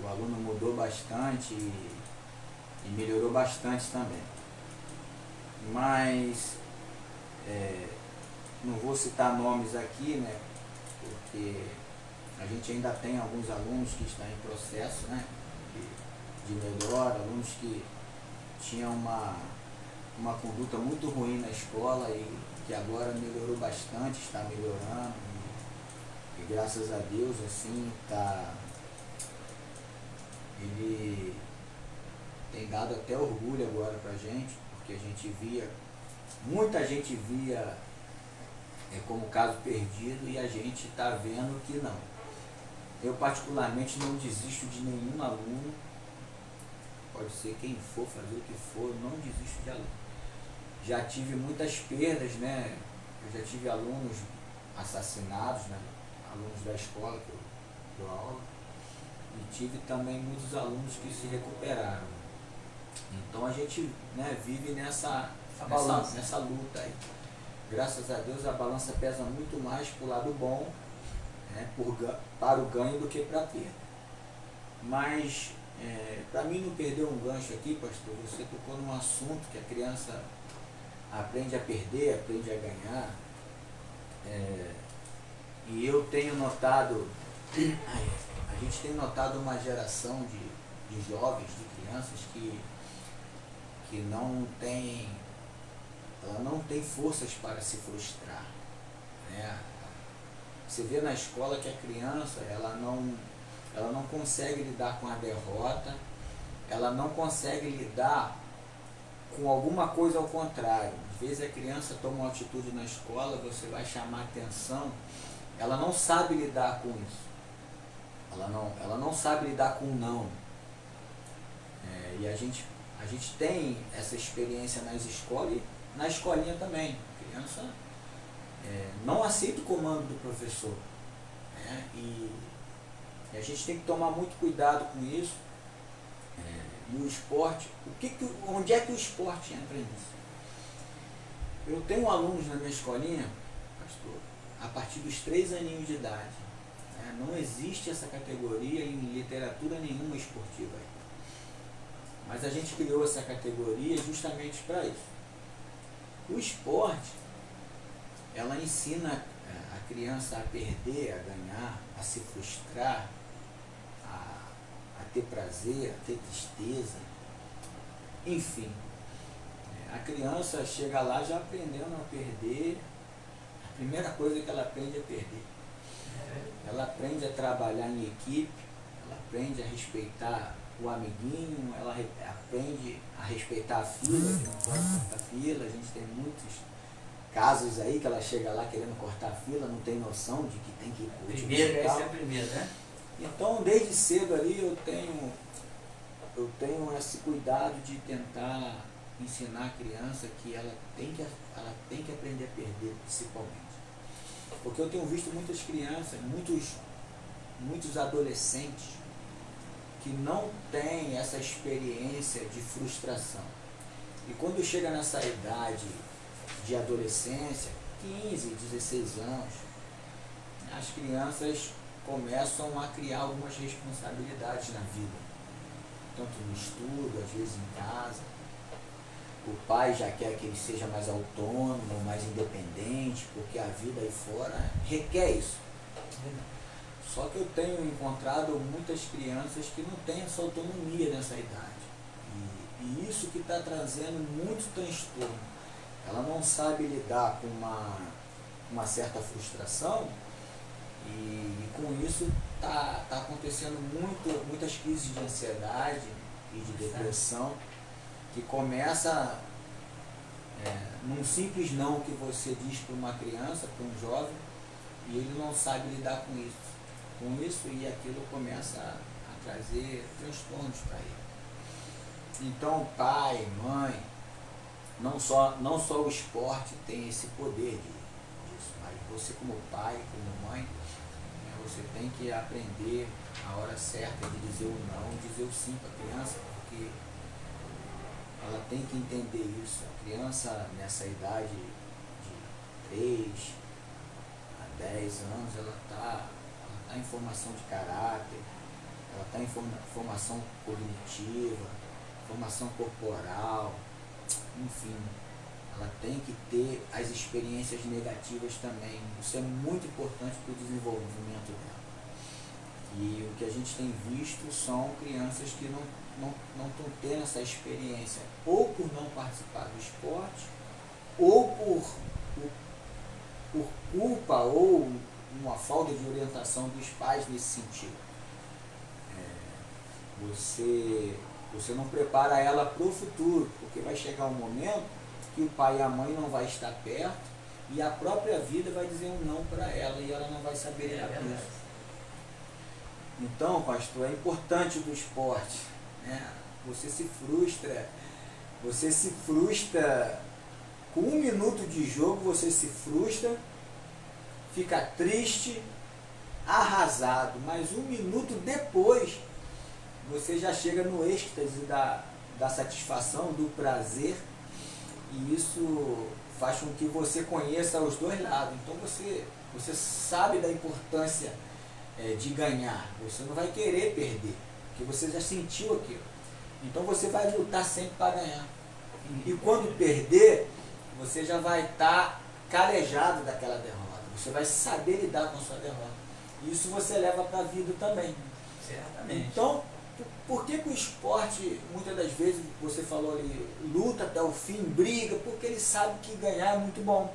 O aluno mudou bastante e melhorou bastante também. Mas não vou citar nomes aqui, né? Porque a gente ainda tem alguns alunos que estão em processo, né, de melhora, alunos que tinham uma conduta muito ruim na escola e que agora melhorou bastante, está melhorando. E graças a Deus, assim, ele tem dado até orgulho agora pra gente, porque a gente via, muita gente via como caso perdido e a gente está vendo que não. Eu particularmente não desisto de nenhum aluno, pode ser quem for, fazer o que for, não desisto de aluno. Já tive muitas perdas, né? Eu já tive alunos assassinados, né? Alunos da escola que eu dou aula, e tive também muitos alunos que se recuperaram. Então a gente, né, vive nessa luta aí. Graças a Deus a balança pesa muito mais para o lado bom, né, para o ganho do que para a perda. Mas para mim não perder um gancho aqui, pastor, você tocou num assunto que a criança aprende a perder, aprende a ganhar. E eu tenho notado, a gente tem notado uma geração de jovens, de crianças que ela não tem forças para se frustrar, né? Você vê na escola que a criança ela não consegue lidar com a derrota, ela não consegue lidar com alguma coisa ao contrário. Às vezes a criança toma uma atitude na escola, você vai chamar atenção, ela não sabe lidar com isso. Ela não sabe lidar com o não. E a gente tem essa experiência nas escolas e na escolinha também. A criança não aceita o comando do professor. Né? E a gente tem que tomar muito cuidado com isso. E o esporte, onde é que o esporte entra nisso? Eu tenho alunos na minha escolinha, pastor, a partir dos 3 aninhos de idade. Não existe essa categoria em literatura nenhuma esportiva. Mas a gente criou essa categoria justamente para isso. O esporte, ela ensina a criança a perder, a ganhar, a se frustrar, a ter prazer, a ter tristeza, enfim. A criança chega lá já aprendendo a perder. A primeira coisa que ela aprende é perder. Ela aprende a trabalhar em equipe, ela aprende a respeitar o amiguinho, ela aprende a respeitar a fila, que não pode cortar a fila. A gente tem muitos casos aí que ela chega lá querendo cortar a fila, não tem noção de que tem que ir por último. Primeiro, esse é o primeiro, né? Então, desde cedo ali eu tenho esse cuidado de tentar ensinar a criança que ela tem que aprender a perder, principalmente. Porque eu tenho visto muitas crianças, muitos adolescentes que não têm essa experiência de frustração. E quando chega nessa idade de adolescência, 15, 16 anos, as crianças começam a criar algumas responsabilidades na vida. Tanto no estudo, às vezes em casa. O pai já quer que ele seja mais autônomo, mais independente, porque a vida aí fora requer isso. Só que eu tenho encontrado muitas crianças que não têm essa autonomia nessa idade. E isso que está trazendo muito transtorno. Ela não sabe lidar com uma certa frustração e com isso está acontecendo muitas crises de ansiedade e de depressão, que começa num simples não que você diz para uma criança, para um jovem, e ele não sabe lidar com isso e aquilo começa a trazer transtornos para ele. Então, pai, mãe, não só o esporte tem esse poder disso, mas você como pai, como mãe, você tem que aprender a hora certa de dizer o não e dizer o sim para a criança, porque ela tem que entender isso. A criança nessa idade de 3 a 10 anos, ela está em formação de caráter, ela está em formação cognitiva, formação corporal, enfim, ela tem que ter as experiências negativas também. Isso é muito importante para o desenvolvimento dela. E o que a gente tem visto são crianças que não estão tendo essa experiência, ou por não participar do esporte, ou por culpa ou uma falta de orientação dos pais nesse sentido. Você não prepara ela para o futuro, porque vai chegar um momento que o pai e a mãe não vai estar perto e a própria vida vai dizer um não para ela e ela não vai saber lidar com isso. Então, pastor, é importante do esporte, né? Você se frustra com 1 minuto de jogo, você se frustra, fica triste, arrasado, mas um minuto depois você já chega no êxtase da satisfação, do prazer, e isso faz com que você conheça os dois lados. Então você sabe da importância de ganhar, você não vai querer perder, porque você já sentiu aquilo. Então você vai lutar sempre para ganhar. E quando perder, você já vai estar calejado daquela derrota. Você vai saber lidar com a sua derrota. E isso você leva para a vida também. Certamente. Então, por que o esporte, muitas das vezes, você falou ali, luta até o fim, briga, porque ele sabe que ganhar é muito bom.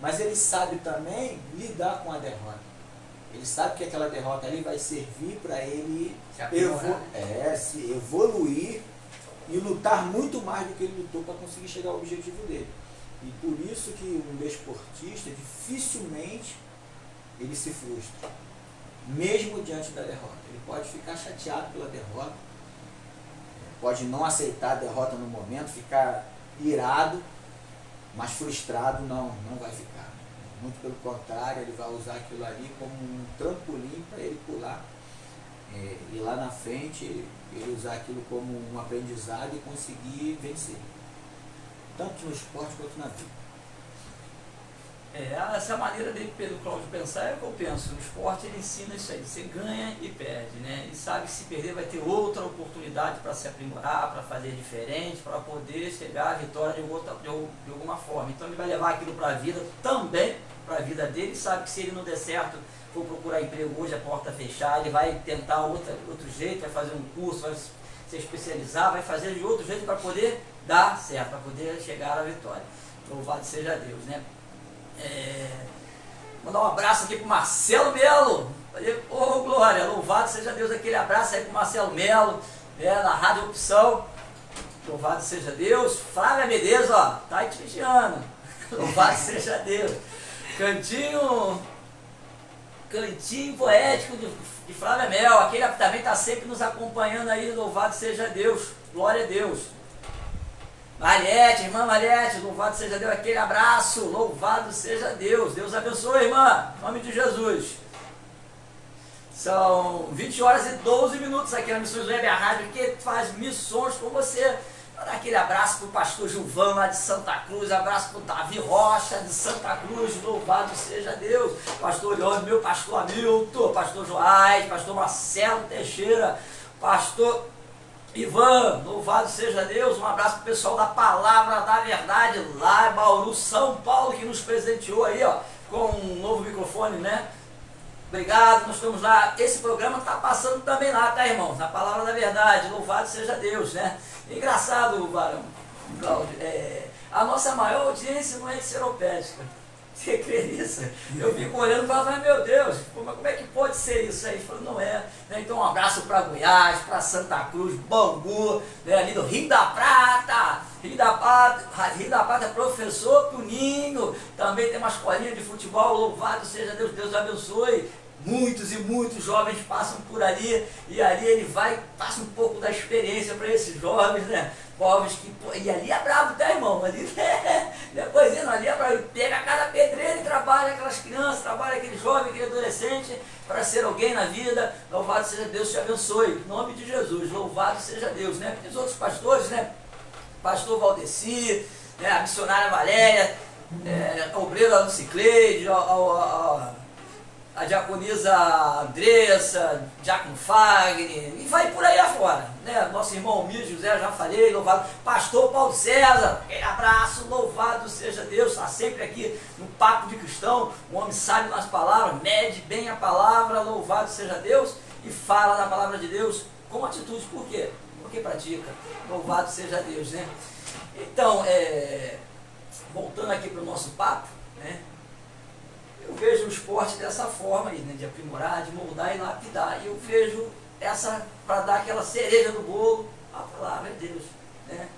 Mas ele sabe também lidar com a derrota. Ele sabe que aquela derrota ali vai servir para ele se evoluir e lutar muito mais do que ele lutou para conseguir chegar ao objetivo dele. E por isso que um desportista, dificilmente ele se frustra, mesmo diante da derrota. Ele pode ficar chateado pela derrota, pode não aceitar a derrota no momento, ficar irado, mas frustrado não vai ficar. Muito pelo contrário, ele vai usar aquilo ali como um trampolim para ele pular. E lá na frente, ele usar aquilo como um aprendizado e conseguir vencer. Tanto no esporte quanto na vida. Essa maneira de Pedro Cláudio pensar é o que eu penso. No esporte ele ensina isso aí, você ganha e perde, né? E sabe que se perder vai ter outra oportunidade para se aprimorar, para fazer diferente, para poder chegar à vitória de alguma forma. Então ele vai levar aquilo para a vida também, para a vida dele, sabe que se ele não der certo, for procurar emprego hoje, a porta fechar, ele vai tentar outro jeito, vai fazer um curso, vai se especializar, vai fazer de outro jeito para poder dar certo, para poder chegar à vitória. Louvado seja Deus, né? Mandar um abraço aqui pro Marcelo Melo. Ô Glória, louvado seja Deus, aquele abraço aí pro Marcelo Melo, na Rádio Opção. Louvado seja Deus. Flávia Medeiros, ó, tá aí te vigiando. Louvado seja Deus. Cantinho poético de Flávia Mel, aquele que também está sempre nos acompanhando aí, louvado seja Deus, glória a Deus. Mariette, irmã Mariette, louvado seja Deus, aquele abraço, louvado seja Deus, Deus abençoe, irmã, em nome de Jesus. São 20 horas e 12 minutos aqui na Missões Web, a rádio que faz missões com você. Vou dar aquele abraço para o pastor Gilvão lá de Santa Cruz, abraço para o Davi Rocha de Santa Cruz, louvado seja Deus, pastor Leandro, meu pastor Hamilton, pastor Joás, pastor Marcelo Teixeira, pastor Ivan, louvado seja Deus, um abraço para o pessoal da Palavra da Verdade lá em Bauru, São Paulo, que nos presenteou aí, ó, com um novo microfone, né? Obrigado, nós estamos lá. Esse programa está passando também lá, tá, irmãos? Na Palavra da Verdade, louvado seja Deus, né? Engraçado, Barão, Cláudio, a nossa maior audiência não é de Seropédica. Você crê nisso? Eu fico olhando e falo, meu Deus, mas como é que pode ser isso aí? Falo, não é. Então um abraço para Goiás, para Santa Cruz, Bangu, ali do Rio da Prata. Rio da Prata, professor Tuninho, também tem uma escolinha de futebol, louvado seja Deus, Deus abençoe. Muitos e muitos jovens passam por ali, e ali ele passa um pouco da experiência para esses jovens, né? Povos que, e ali é bravo, tá, irmão? Ali depois ali é bravo, ele pega cada pedreira e trabalha aquelas crianças, trabalha aquele jovem, aquele adolescente, para ser alguém na vida. Louvado seja Deus, te abençoe, em nome de Jesus, louvado seja Deus, né? Porque os outros pastores, né? Pastor Valdeci, né? A missionária Valéria, a obreira Lucicleide, a diaconisa Andressa, Diácono Fagner, e vai por aí afora, né? Nosso irmão Almir José, já falei, louvado. Pastor Paulo César, aquele abraço, louvado seja Deus, está sempre aqui no Papo de Cristão, um homem sábio nas palavras, mede bem a palavra, louvado seja Deus, e fala da palavra de Deus com atitude. Por quê? Porque pratica, louvado seja Deus, né? Então, voltando aqui para o nosso papo, né? Eu vejo o esporte dessa forma aí, né? De aprimorar, de moldar e lapidar. E eu vejo essa, para dar aquela cereja do bolo, a palavra de Deus, né?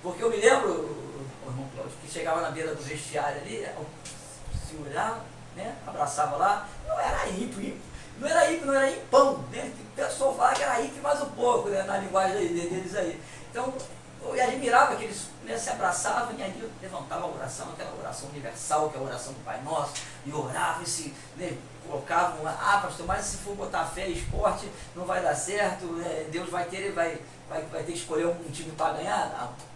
Porque eu me lembro, o irmão Cláudio, que chegava na beira do vestiário ali, se olhava, né? Abraçava lá, não era ímpio, não era impão, né? O pessoal fala que era ímpio mais um pouco, né? Na linguagem deles aí. Então, eu admirava que eles, né, se abraçavam e ali levantavam a oração, aquela oração universal, que é a oração do Pai Nosso, e oravam e se, né, colocavam, pastor, mas se for botar fé e esporte, não vai dar certo, Deus vai ter que escolher um time para ganhar. Não.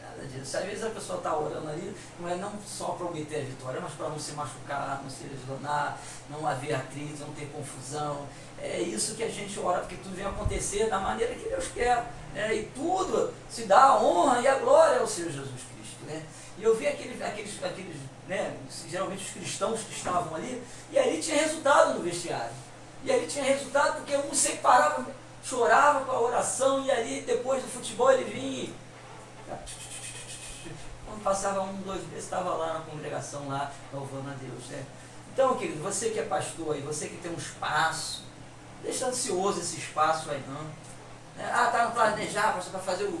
Nada disso. Às vezes a pessoa está orando ali, não é não só para obter a vitória, mas para não se machucar, não se lesionar, não haver atrito, não ter confusão. É isso que a gente ora, porque tudo vem acontecer da maneira que Deus quer. Né? E tudo se dá a honra e a glória ao Senhor Jesus Cristo. Né? E eu vi aqueles né, geralmente os cristãos que estavam ali, e ali tinha resultado no vestiário. E ali tinha resultado porque um sempre parava, chorava com a oração, e ali depois do futebol ele vinha e quando passava 1, 2 meses, estava lá na congregação, lá, louvando a Deus. Né? Então, querido, você que é pastor aí, você que tem um espaço, deixa ansioso esse espaço aí não. Né? Está no planejar para fazer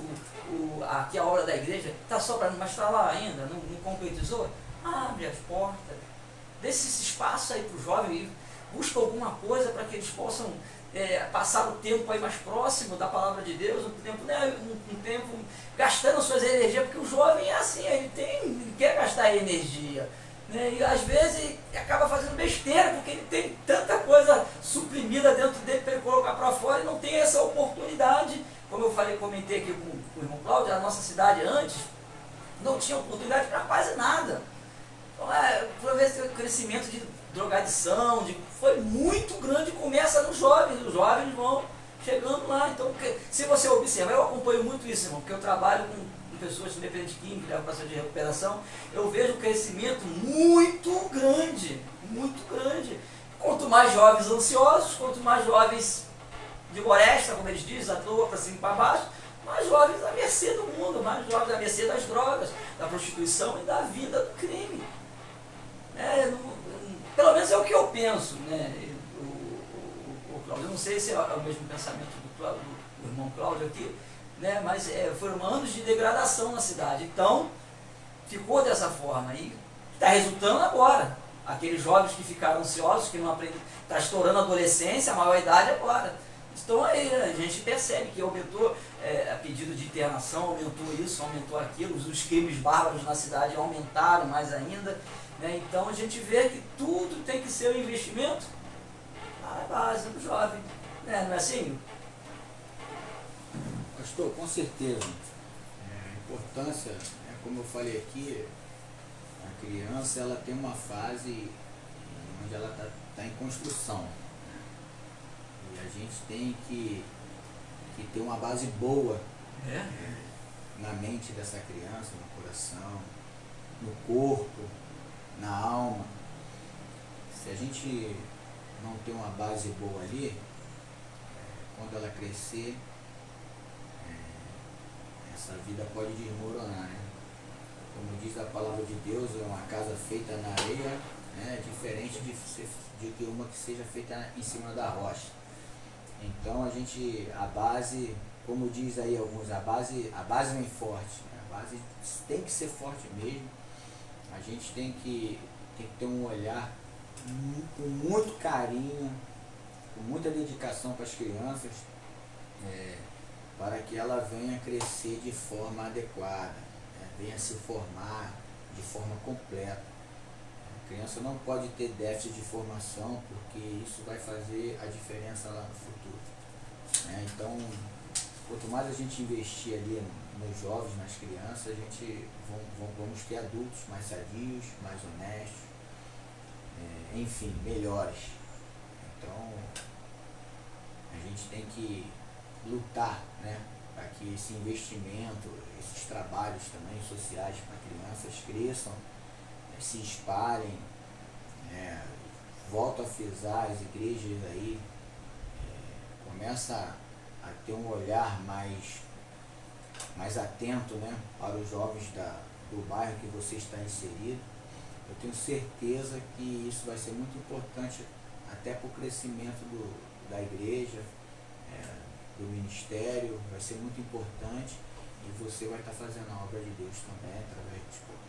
aqui a obra da igreja, está só para, mas está lá ainda, não concretizou? Abre as portas, deixa esse espaço aí para o jovem, busca alguma coisa para que eles possam passar o tempo aí mais próximo da palavra de Deus, um tempo gastando suas energias, porque o jovem é assim, ele quer gastar energia, né? E às vezes acaba fazendo besteira, porque ele tem tanta coisa suprimida dentro dele para ele colocar para fora e não tem essa oportunidade. Como eu comentei aqui com o irmão Cláudio, a nossa cidade antes não tinha oportunidade para quase nada. Então, o crescimento de drogadição, foi muito grande, começa nos jovens, os jovens vão chegando lá. Então, se você observar, eu acompanho muito isso, irmão, porque eu trabalho com pessoas dependentes químicos, levam processo de recuperação, eu vejo um crescimento muito grande, muito grande. Quanto mais jovens ansiosos, quanto mais jovens de floresta, como eles dizem, à toa, para cima e para baixo, mais jovens à mercê do mundo, mais jovens à mercê das drogas, da prostituição e da vida do crime. Pelo menos é o que eu penso, né? O Cláudio, eu não sei se é o mesmo pensamento do irmão Cláudio aqui, né? Mas foram anos de degradação na cidade, então ficou dessa forma e está resultando agora. Aqueles jovens que ficaram ansiosos, que não aprendem, está estourando a adolescência, a maior idade agora. Então aí a gente percebe que aumentou a pedido de internação, aumentou isso, aumentou aquilo, os crimes bárbaros na cidade aumentaram mais ainda. Né? Então a gente vê que tudo tem que ser um investimento na base do jovem. Né? Não é assim? Pastor, com certeza. A importância, como eu falei aqui, a criança ela tem uma fase onde ela está em construção. E a gente tem que ter uma base boa na mente dessa criança, no coração, no corpo, na alma. Se a gente não tem uma base boa ali, quando ela crescer, essa vida pode desmoronar, né? Como diz a palavra de Deus, é uma casa feita na areia, né? Diferente de que uma que seja feita em cima da rocha. Então a base, como diz aí alguns, a base vem forte, né? A base tem que ser forte mesmo. A gente tem que ter um olhar com muito carinho, com muita dedicação para as crianças, para que ela venha crescer de forma adequada, né? Venha se formar de forma completa. A criança não pode ter déficit de formação, porque isso vai fazer a diferença lá no futuro. Né? Então, quanto mais a gente investir ali nos jovens, nas crianças, a gente vamos ter adultos mais sadios, mais honestos, enfim, melhores. Então, a gente tem que lutar, né, para que esse investimento, esses trabalhos também sociais para crianças cresçam, se espalhem. Volto a frisar, as igrejas aí começa a ter um olhar mais atento, né, para os jovens do bairro que você está inserido. Eu tenho certeza que isso vai ser muito importante até para o crescimento da igreja, do ministério, vai ser muito importante, e você vai estar fazendo a obra de Deus também através do esporte.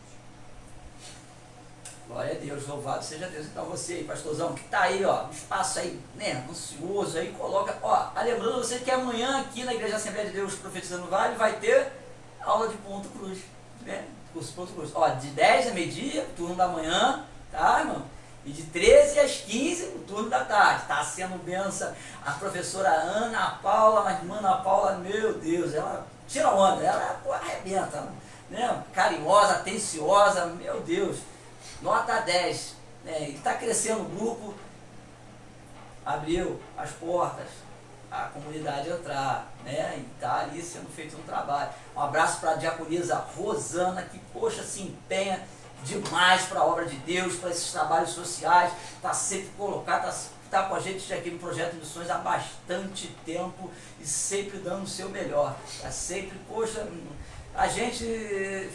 Glória a Deus, louvado seja Deus. Então você aí, pastorzão, que está aí, ó, no espaço aí, né, ansioso aí, coloca, ó, lembrando você que amanhã aqui na Igreja Assembleia de Deus Profetizando Vale vai ter aula de ponto cruz, né? Curso ponto cruz. Ó, de 10 a meio-dia, turno da manhã, tá, irmão? E de 13 às 15, o turno da tarde. Está sendo benção a professora Ana Paula, mas irmã Ana Paula, meu Deus, ela tira onda, ela pô, arrebenta, né? Carinhosa, atenciosa, meu Deus, nota 10. Né? E está crescendo o grupo, abriu as portas, a comunidade entrar, né? E está ali sendo feito um trabalho. Um abraço para a diaconisa Rosana, que, poxa, se empenha demais para a obra de Deus, para esses trabalhos sociais, está sempre colocado, está com a gente aqui no Projeto Missões há bastante tempo e sempre dando o seu melhor. Está sempre, poxa, a gente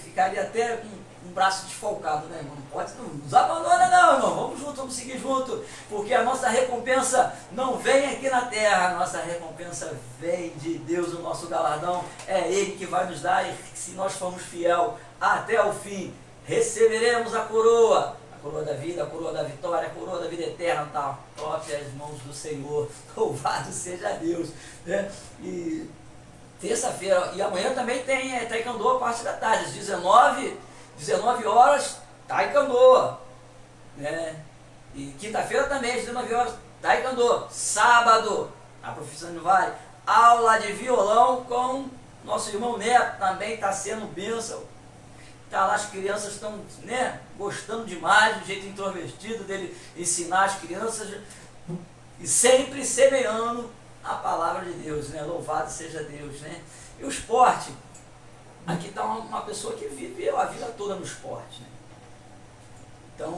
ficaria até com um braço desfalcado, né, irmão? Não nos abandona não, irmão, vamos junto, vamos seguir junto, porque a nossa recompensa não vem aqui na terra, a nossa recompensa vem de Deus, o nosso galardão é Ele que vai nos dar, e se nós formos fiel até o fim, receberemos a coroa da vida, a coroa da vitória, a coroa da vida eterna, tá próprias mãos do Senhor, louvado seja Deus, né? E terça-feira, e amanhã também tem taekwondo a parte da tarde, às 19 horas, taekwondo, né? E quinta-feira também, às 19 horas, taekwondo. Sábado, a profissão do Vale, aula de violão com nosso irmão Neto, também está sendo bênção. Tá lá, as crianças estão, né, gostando demais do jeito introvertido dele ensinar as crianças e sempre semeando a palavra de Deus, né? Louvado seja Deus, né? E o esporte, aqui está uma pessoa que viveu a vida toda no esporte, né? Então,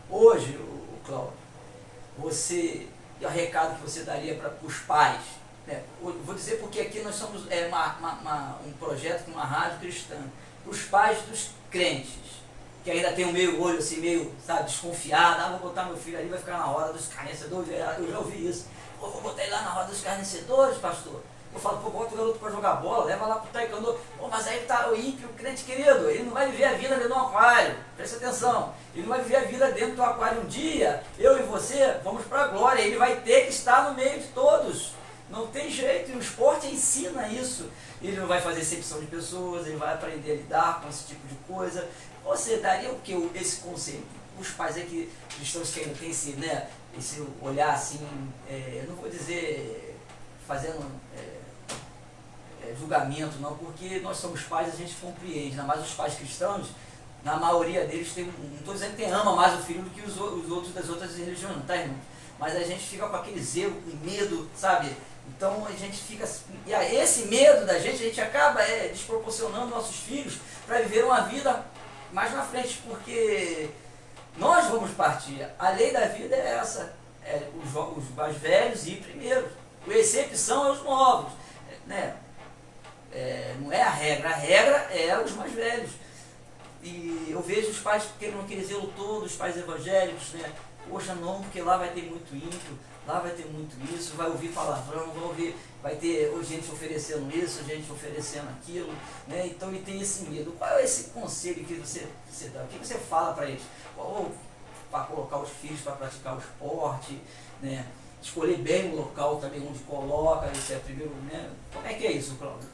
hoje, o Cláudio, você, e o recado que você daria para os pais, né? Vou dizer porque aqui nós somos um projeto com uma rádio cristã, os pais dos crentes, que ainda tem um meio olho assim, meio, sabe, desconfiado, vou botar meu filho ali, vai ficar na roda dos escarnecedores, eu já ouvi isso, vou botar ele lá na roda dos escarnecedores, pastor. Eu falo, bota o garoto para jogar bola, leva lá pro taekwondo, mas aí tá o ímpio, o crente querido, ele não vai viver a vida dentro do aquário, presta atenção, ele não vai viver a vida dentro do aquário. Um dia, eu e você, vamos para a glória, ele vai ter que estar no meio de todos, não tem jeito, e o esporte ensina isso. Ele não vai fazer excepção de pessoas, ele vai aprender a lidar com esse tipo de coisa. Você daria o que esse conselho? Os pais aqui, cristãos que ainda têm esse, né, esse olhar assim, não vou dizer fazendo julgamento não, porque nós somos pais, a gente compreende, ainda mais os pais cristãos, na maioria deles tem, não estou dizendo que ama mais o filho do que os outros das outras religiões, não, tá, irmão? Mas a gente fica com aquele zelo, com medo, sabe? Então a gente fica, e esse medo da gente, a gente acaba desproporcionando nossos filhos para viver uma vida mais na frente, porque nós vamos partir. A lei da vida é essa, os mais velhos ir primeiro. A exceção é os novos, né? Não é a regra é os mais velhos. E eu vejo os pais que não querem zelo todo, os pais evangélicos, né? Poxa, não, porque lá vai ter muito ímpio, lá vai ter muito isso, vai ouvir palavrão, vai ter gente oferecendo isso, gente oferecendo aquilo, né? Então ele tem esse medo. Qual é esse conselho que você dá? O que você fala para eles? Ou para colocar os filhos para praticar o esporte, né? Escolher bem o local também onde coloca, isso é primeiro, né? Como é que é isso, Cláudio?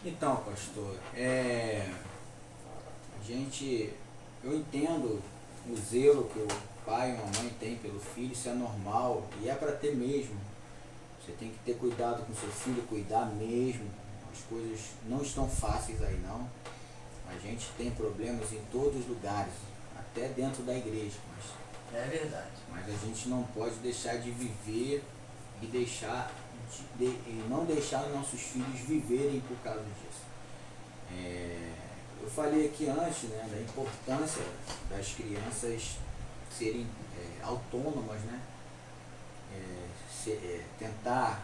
Então, pastor, eu entendo o zelo que o pai e a mãe tem pelo filho, isso é normal e é para ter mesmo. Você tem que ter cuidado com seu filho, cuidar mesmo. As coisas não estão fáceis aí não. A gente tem problemas em todos os lugares, até dentro da igreja. É verdade. Mas a gente não pode deixar de viver e não deixar os nossos filhos viverem por causa disso. Eu falei aqui antes, né, da importância das crianças serem autônomas, né? Tentar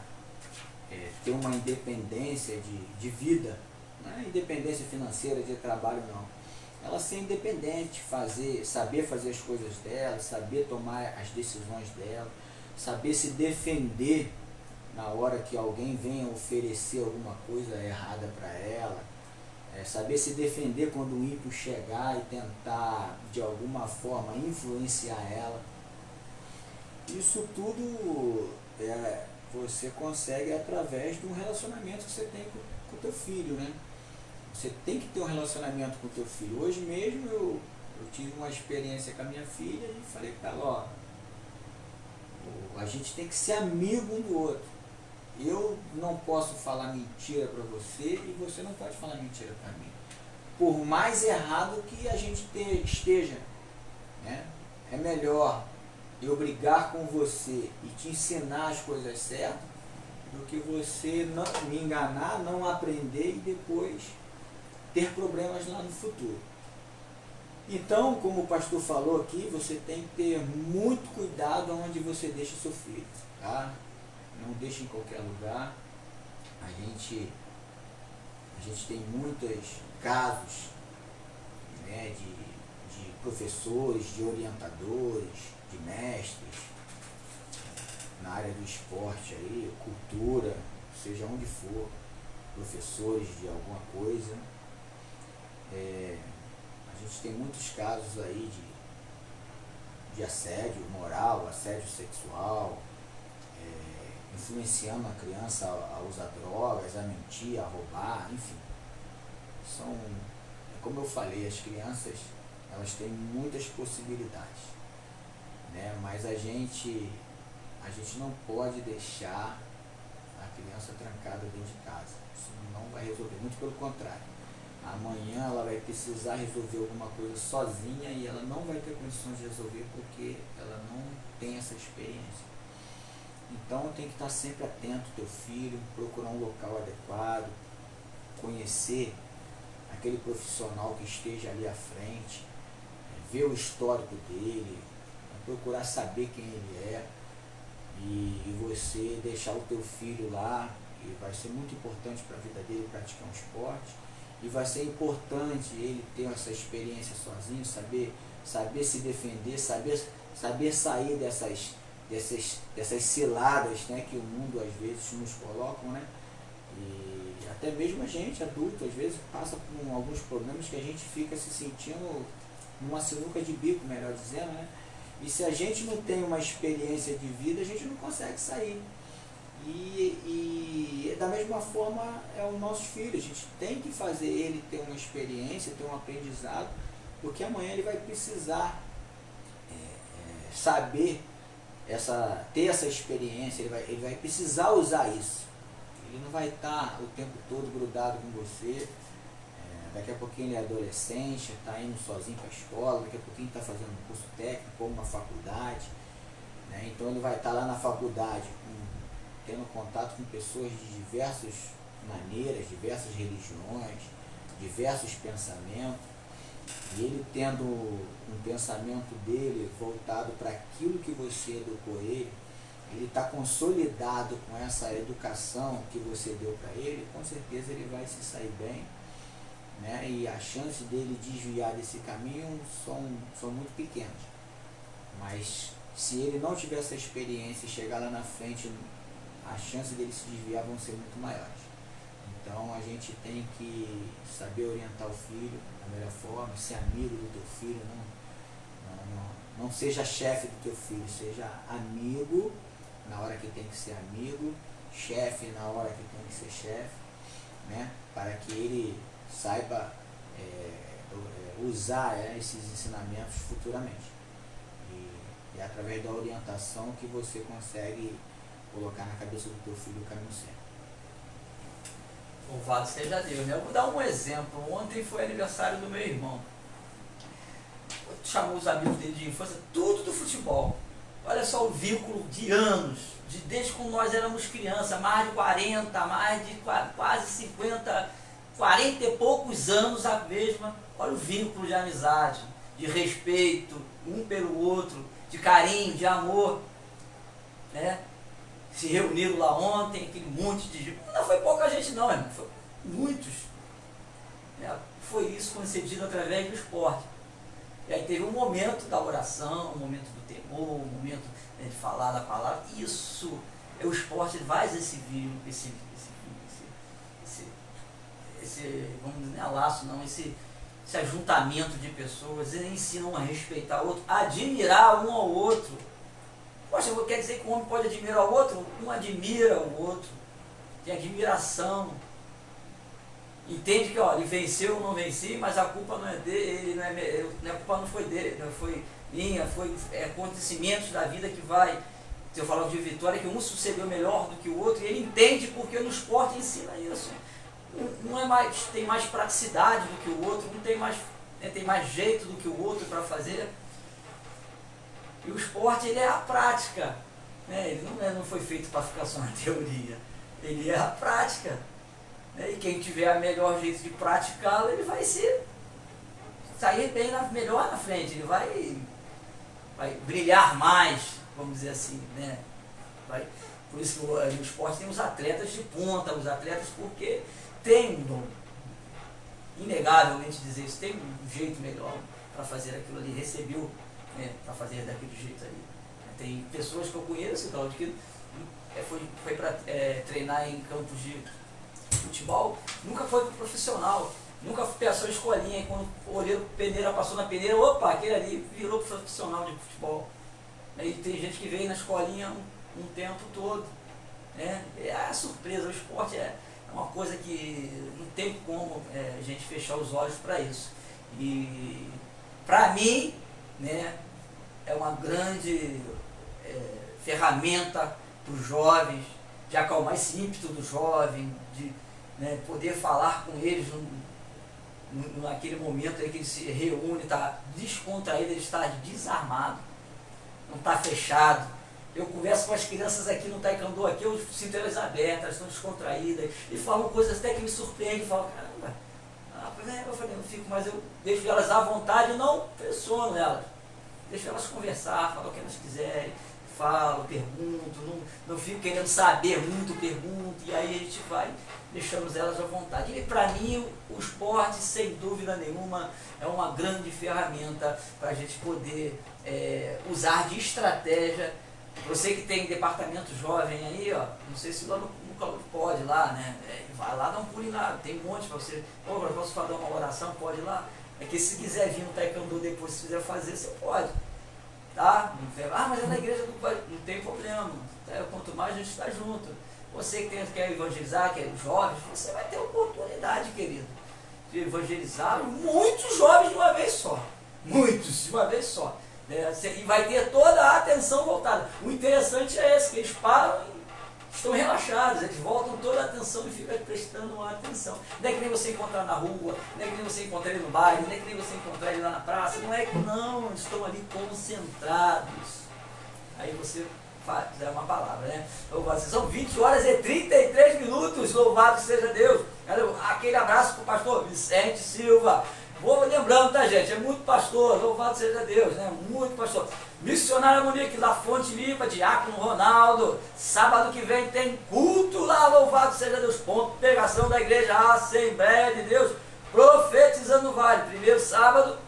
ter uma independência de vida, não é independência financeira, de trabalho não. Ela ser independente, saber fazer as coisas dela, saber tomar as decisões dela, saber se defender na hora que alguém venha oferecer alguma coisa errada para ela, saber se defender quando o ímpio chegar e tentar de alguma forma influenciar ela. Isso tudo você consegue através de um relacionamento que você tem com o teu filho, né? Você tem que ter um relacionamento com o teu filho. Hoje mesmo eu tive uma experiência com a minha filha e falei para ela, ó, a gente tem que ser amigo um do outro. Eu não posso falar mentira para você e você não pode falar mentira para mim. Por mais errado que a gente esteja, né? É melhor eu brigar com você e te ensinar as coisas certas do que você não me enganar, não aprender e depois ter problemas lá no futuro. Então, como o pastor falou aqui, você tem que ter muito cuidado onde você deixa seu filho, tá? Não deixe em qualquer lugar. A gente tem muitos casos, né, de professores, de orientadores, de mestres na área do esporte aí, cultura, seja onde for, professores de alguma coisa. A gente tem muitos casos aí de assédio moral, assédio sexual, influenciando a criança a usar drogas, a mentir, a roubar, enfim. Como eu falei, as crianças, elas têm muitas possibilidades, né? Mas a gente não pode deixar a criança trancada dentro de casa. Isso não vai resolver, muito pelo contrário. Amanhã ela vai precisar resolver alguma coisa sozinha e ela não vai ter condições de resolver porque ela não tem essa experiência. Então tem que estar sempre atento ao teu filho, procurar um local adequado, conhecer aquele profissional que esteja ali à frente, ver o histórico dele, procurar saber quem ele é e você deixar o teu filho lá, e vai ser muito importante para a vida dele praticar um esporte, e vai ser importante ele ter essa experiência sozinho, saber se defender, saber sair dessas ciladas, né, que o mundo às vezes nos colocam, né? E até mesmo a gente, adulto, às vezes passa por alguns problemas que a gente fica se sentindo numa sinuca de bico, melhor dizendo, né? E se a gente não tem uma experiência de vida, a gente não consegue sair. E da mesma forma é o nosso filho, a gente tem que fazer ele ter uma experiência, ter um aprendizado, porque amanhã ele vai precisar saber, ter essa experiência, ele vai precisar usar isso. Ele não vai estar o tempo todo grudado com você. Daqui a pouquinho ele é adolescente, está indo sozinho para a escola, daqui a pouquinho está fazendo um curso técnico ou uma faculdade, né? Então ele vai estar lá na faculdade tendo contato com pessoas de diversas maneiras, diversas religiões, diversos pensamentos, e ele tendo um pensamento dele voltado para aquilo que você educou ele está consolidado com essa educação que você deu para ele, com certeza ele vai se sair bem, né? E a chance dele desviar desse caminho são muito pequenas. Mas se ele não tiver essa experiência e chegar lá na frente, a chance dele se desviar vão ser muito maiores. Então a gente tem que saber orientar o filho da melhor forma, ser amigo do teu filho, não seja chefe do teu filho, seja amigo na hora que tem que ser amigo, chefe na hora que tem que ser chefe, né? Para que ele saiba usar esses ensinamentos futuramente. E é através da orientação que você consegue colocar na cabeça do teu filho o caminho certo. Louvado seja Deus, né? Eu vou dar um exemplo. Ontem foi aniversário do meu irmão. Chamou os amigos dele de infância, tudo do futebol. Olha só o vínculo de anos, desde quando nós éramos crianças, mais de 40, mais de quase 50, 40 e poucos anos a mesma. Olha o vínculo de amizade, de respeito um pelo outro, de carinho, de amor, né? Se reuniram lá ontem, aquele monte de gente. Não foi pouca gente não, irmão, foi muitos. Foi isso concedido através do esporte. E aí teve um momento da oração, um momento do temor, um momento de falar da palavra. Isso, o esporte faz esse vamos dizer, não é laço não, esse ajuntamento de pessoas, eles ensinam a respeitar o outro, a admirar um ao outro, Poxa, quer dizer que o homem pode admirar o outro? Um admira o outro, tem admiração. Entende que, ó, ele venceu ou não venci, mas a culpa não é dele, a culpa não foi dele, não foi minha, foi acontecimentos da vida que vai, se eu falar de vitória, que um sucedeu melhor do que o outro, e ele entende porque no esporte ensina isso. Não é mais, tem mais praticidade do que o outro, não tem mais, tem mais jeito do que o outro para fazer. E o esporte, ele é a prática, né? Ele não foi feito para ficar só na teoria, ele é a prática. E quem tiver o melhor jeito de praticá-lo, ele vai sair bem melhor na frente, ele vai brilhar mais, vamos dizer assim, né? Por isso que o esporte tem os atletas de ponta, os atletas porque tem um dom, inegavelmente dizer isso, tem um jeito melhor para fazer aquilo ali, recebeu, né, para fazer daquele jeito ali. Tem pessoas que eu conheço, Claudio, que foi para treinar em campos de futebol, nunca foi pro profissional, nunca pensou em escolinha, e quando o olheiro peneira passou na peneira, opa, aquele ali virou profissional de futebol. E tem gente que veio na escolinha um tempo todo, né? É a surpresa, o esporte é uma coisa que não tem como a gente fechar os olhos para isso. E para mim, né, é uma grande ferramenta para os jovens, de acalmar esse ímpeto do jovem, de, né, poder falar com eles naquele momento em que ele se reúne, está descontraído, ele está desarmado, não está fechado. Eu converso com as crianças aqui no Taekwondo, aqui eu sinto elas abertas, elas estão descontraídas, e falam coisas até que me surpreendem, falo, caramba, eu falei, não fico, mas eu deixo elas à vontade, não pressiono elas, deixo elas conversar, falar o que elas quiserem, falo, pergunto, não fico querendo saber muito, pergunto, e aí a gente vai deixando elas à vontade. E para mim o esporte, sem dúvida nenhuma, é uma grande ferramenta para a gente poder usar de estratégia. Você que tem departamento jovem aí, ó, não sei se lá no pode lá, né? Vai lá, dá um pulinho lá, tem um monte para você. Eu posso fazer uma oração, pode ir lá. É que se quiser vir no Taekwondo depois, se quiser fazer, você pode. Tá? Mas é na igreja, não tem problema. Quanto mais a gente está junto. Você que quer evangelizar, que é jovem, você vai ter oportunidade, querido, de evangelizar muitos jovens de uma vez só. Muitos de uma vez só. E vai ter toda a atenção voltada. O interessante é esse, que eles param e estão relaxados, eles voltam toda a atenção e ficam prestando uma atenção. Não é que nem você encontrar na rua, não é que nem você encontrar ele no baile, não é que nem você encontrar ele lá na praça, não é que não, eles estão ali concentrados. Aí você é uma palavra, né? São 20 horas e 33 minutos, louvado seja Deus. Aquele abraço para o pastor Vicente Silva. Vou lembrando, tá, gente? É muito pastor, louvado seja Deus, né? Muito pastor. Missionária Monique, da Fonte Limpa, Diácono Ronaldo. Sábado que vem tem culto lá, louvado seja Deus. Ponto de pregação da igreja Assembleia de Deus, profetizando no Vale. Primeiro sábado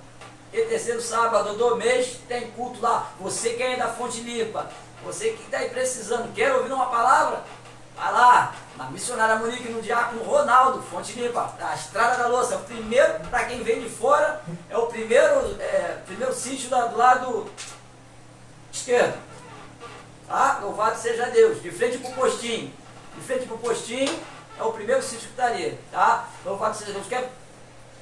e terceiro sábado do mês tem culto lá. Você que é da Fonte Limpa, você que está aí precisando, quer ouvir uma palavra? Vai lá, na Missionária Monique, no Diácono Ronaldo, Fonte Limpa, a Estrada da Louça. É o primeiro, para quem vem de fora, é o primeiro sítio do lado esquerdo. Tá? Louvado seja Deus. De frente para o postinho. De frente para o postinho é o primeiro sítio que está ali. Tá? Louvado seja Deus. Quero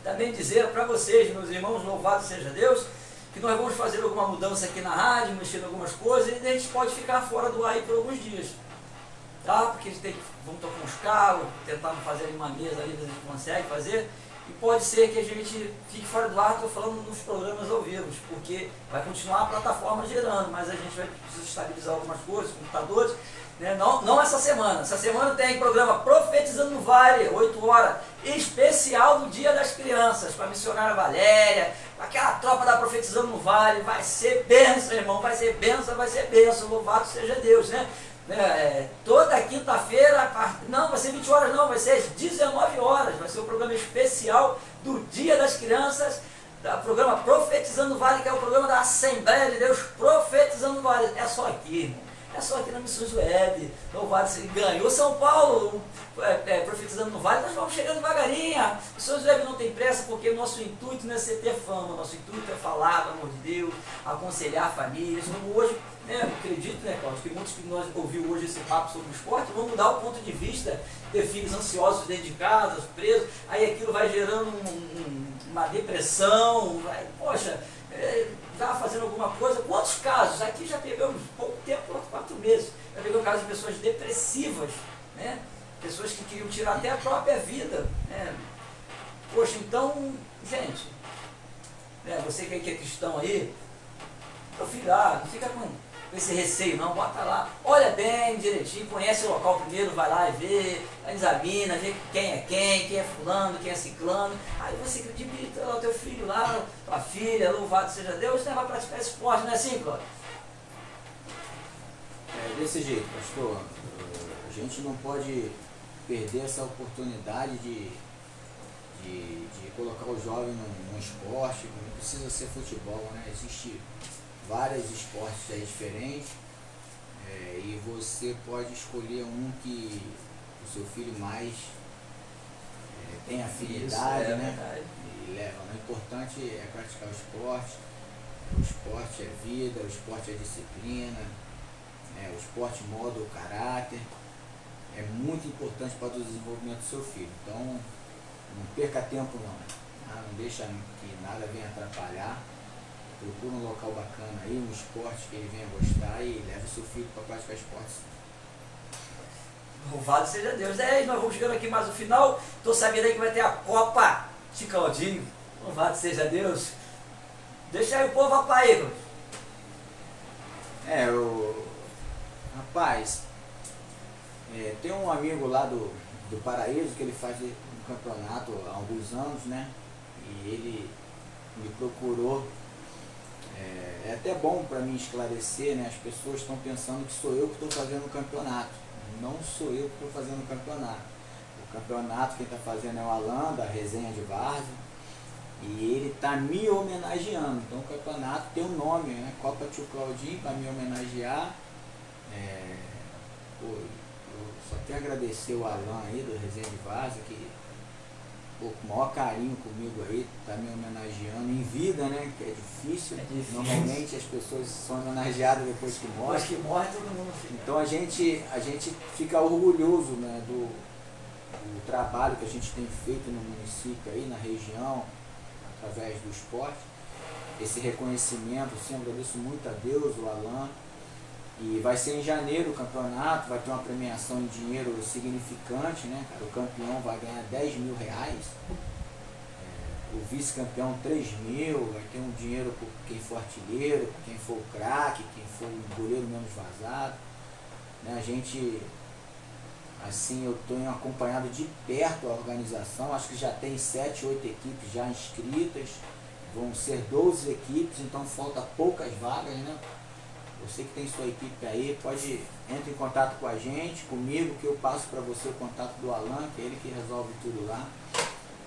também dizer para vocês, meus irmãos, louvado seja Deus, que nós vamos fazer alguma mudança aqui na rádio, mexer em algumas coisas, e a gente pode ficar fora do ar aí por alguns dias. Tá? Porque a gente vamos tocar uns carros, tentar fazer uma mesa ali, a gente consegue fazer, e pode ser que a gente fique fora do ar, estou falando nos programas ao vivo, porque vai continuar a plataforma gerando, mas a gente vai precisar estabilizar algumas coisas, computadores, né? Não essa semana. Essa semana tem programa Profetizando no Vale, 8 horas, especial do Dia das Crianças, com a missionária Valéria, aquela tropa da Profetizando no Vale. Vai ser bênção, irmão, vai ser bênção, louvado seja Deus, né? Toda quinta-feira, não, vai ser 20 horas não, vai ser às 19 horas, vai ser o programa especial do Dia das Crianças, o programa Profetizando no Vale, que é o programa da Assembleia de Deus, Profetizando no Vale. É só aqui, irmão. É só aqui na Missões Web. Louvado seja, ganhou São Paulo, profetizando no Vale, nós vamos chegando devagarinho. Missões Web não tem pressa, porque o nosso intuito não é ser ter fama, nosso intuito é falar do amor de Deus, aconselhar famílias. Como hoje, né, acredito, né, Cláudio, que muitos que nós ouviu hoje esse papo sobre o esporte vão mudar o ponto de vista, ter filhos ansiosos dentro de casa, presos, aí aquilo vai gerando uma depressão, poxa, já fazendo alguma coisa. Quantos casos? Aqui já pegamos pouco tempo, 4 meses, já pegamos casos de pessoas depressivas, né? Pessoas que queriam tirar até a própria vida, né? Poxa, então, gente, né, você que é cristão aí, meu filho, não fica com esse receio não, bota lá, olha bem direitinho, conhece o local primeiro, vai lá e vê, examina, vê quem é fulano, quem é ciclano, aí você acredita o teu filho lá, tua filha, louvado seja Deus, né, vai praticar esporte, não é assim, Cláudio? É desse jeito, pastor. A gente não pode perder essa oportunidade de colocar o jovem no esporte, não precisa ser futebol, né? Existe vários esportes aí diferentes, e você pode escolher um que o seu filho mais tem afinidade, isso, né? Verdade. E leva. O importante é praticar o esporte. O esporte é vida, o esporte é disciplina, o esporte molda o caráter. É muito importante para o desenvolvimento do seu filho. Então, não perca tempo não. Não deixa que nada venha atrapalhar. Procura um local bacana aí, um esporte que ele venha gostar e leve o seu filho para praticar esportes. Louvado seja Deus. Nós vamos chegando aqui mais no final. Estou sabendo aí que vai ter a Copa de Claudinho. Louvado seja Deus. Deixa aí o povo rapaz aí. Rapaz, tem um amigo lá do Paraíso que ele faz um campeonato há alguns anos, né? E ele me procurou. É até bom para mim esclarecer, né? As pessoas estão pensando que sou eu que estou fazendo o campeonato. Não sou eu que estou fazendo o campeonato. O campeonato quem está fazendo é o Alan, da Resenha de Várzea. E ele está me homenageando. Então o campeonato tem um nome, né? Copa Tio Claudinho, para me homenagear. Eu só tenho a agradecer o Alan aí, do Resenha de Várzea, que com o maior carinho comigo aí, tá me homenageando em vida, né? Que é difícil. Normalmente as pessoas são homenageadas depois que morrem. Depois que morre, todo mundo fica. Então a gente fica orgulhoso, né, do trabalho que a gente tem feito no município aí, na região, através do esporte. Esse reconhecimento, assim, eu agradeço muito a Deus, o Alan. E vai ser em janeiro o campeonato, vai ter uma premiação em dinheiro significante, né, cara? O campeão vai ganhar 10 mil reais, o vice-campeão 3 mil, vai ter um dinheiro por quem for artilheiro, por quem for o craque, quem for o goleiro menos vazado, né? A gente, assim, eu tenho acompanhado de perto a organização, acho que já tem 7, 8 equipes já inscritas, vão ser 12 equipes, então falta poucas vagas, né? Você que tem sua equipe aí, entre em contato com a gente, comigo, que eu passo para você o contato do Alan, que é ele que resolve tudo lá.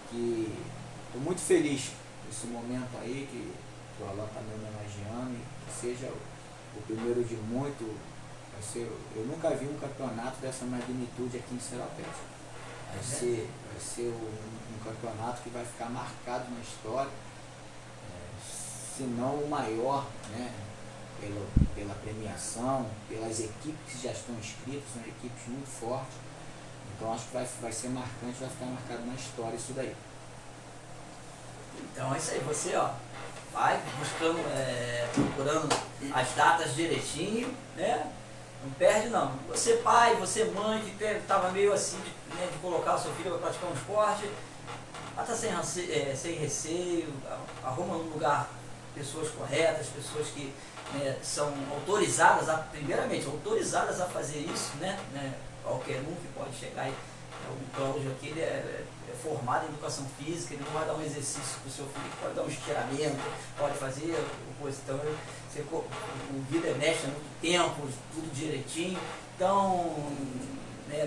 Estou muito feliz nesse momento aí, que o Alan está me homenageando, e que seja o primeiro de muito. Eu nunca vi um campeonato dessa magnitude aqui em Seropédica. Vai ser um campeonato que vai ficar marcado na história, se não o maior, né? Pela premiação, pelas equipes que já estão inscritas, são equipes muito fortes. Então acho que vai ser marcante, vai ficar marcado na história isso daí. Então é isso aí, você vai buscando, procurando as datas direitinho, né? Não perde não. Você pai, você mãe, que estava meio assim de colocar o seu filho para praticar um esporte, está sem receio, arruma um lugar, pessoas corretas, pessoas que são autorizadas, primeiramente autorizadas a fazer isso, né? Qualquer um que pode chegar aí. O Cláudio aqui, ele é formado em educação física, ele não vai dar um exercício para o seu filho, pode dar um estiramento, pode fazer coisa. Então, o vida é mestre há muito tempo, tudo direitinho. Então,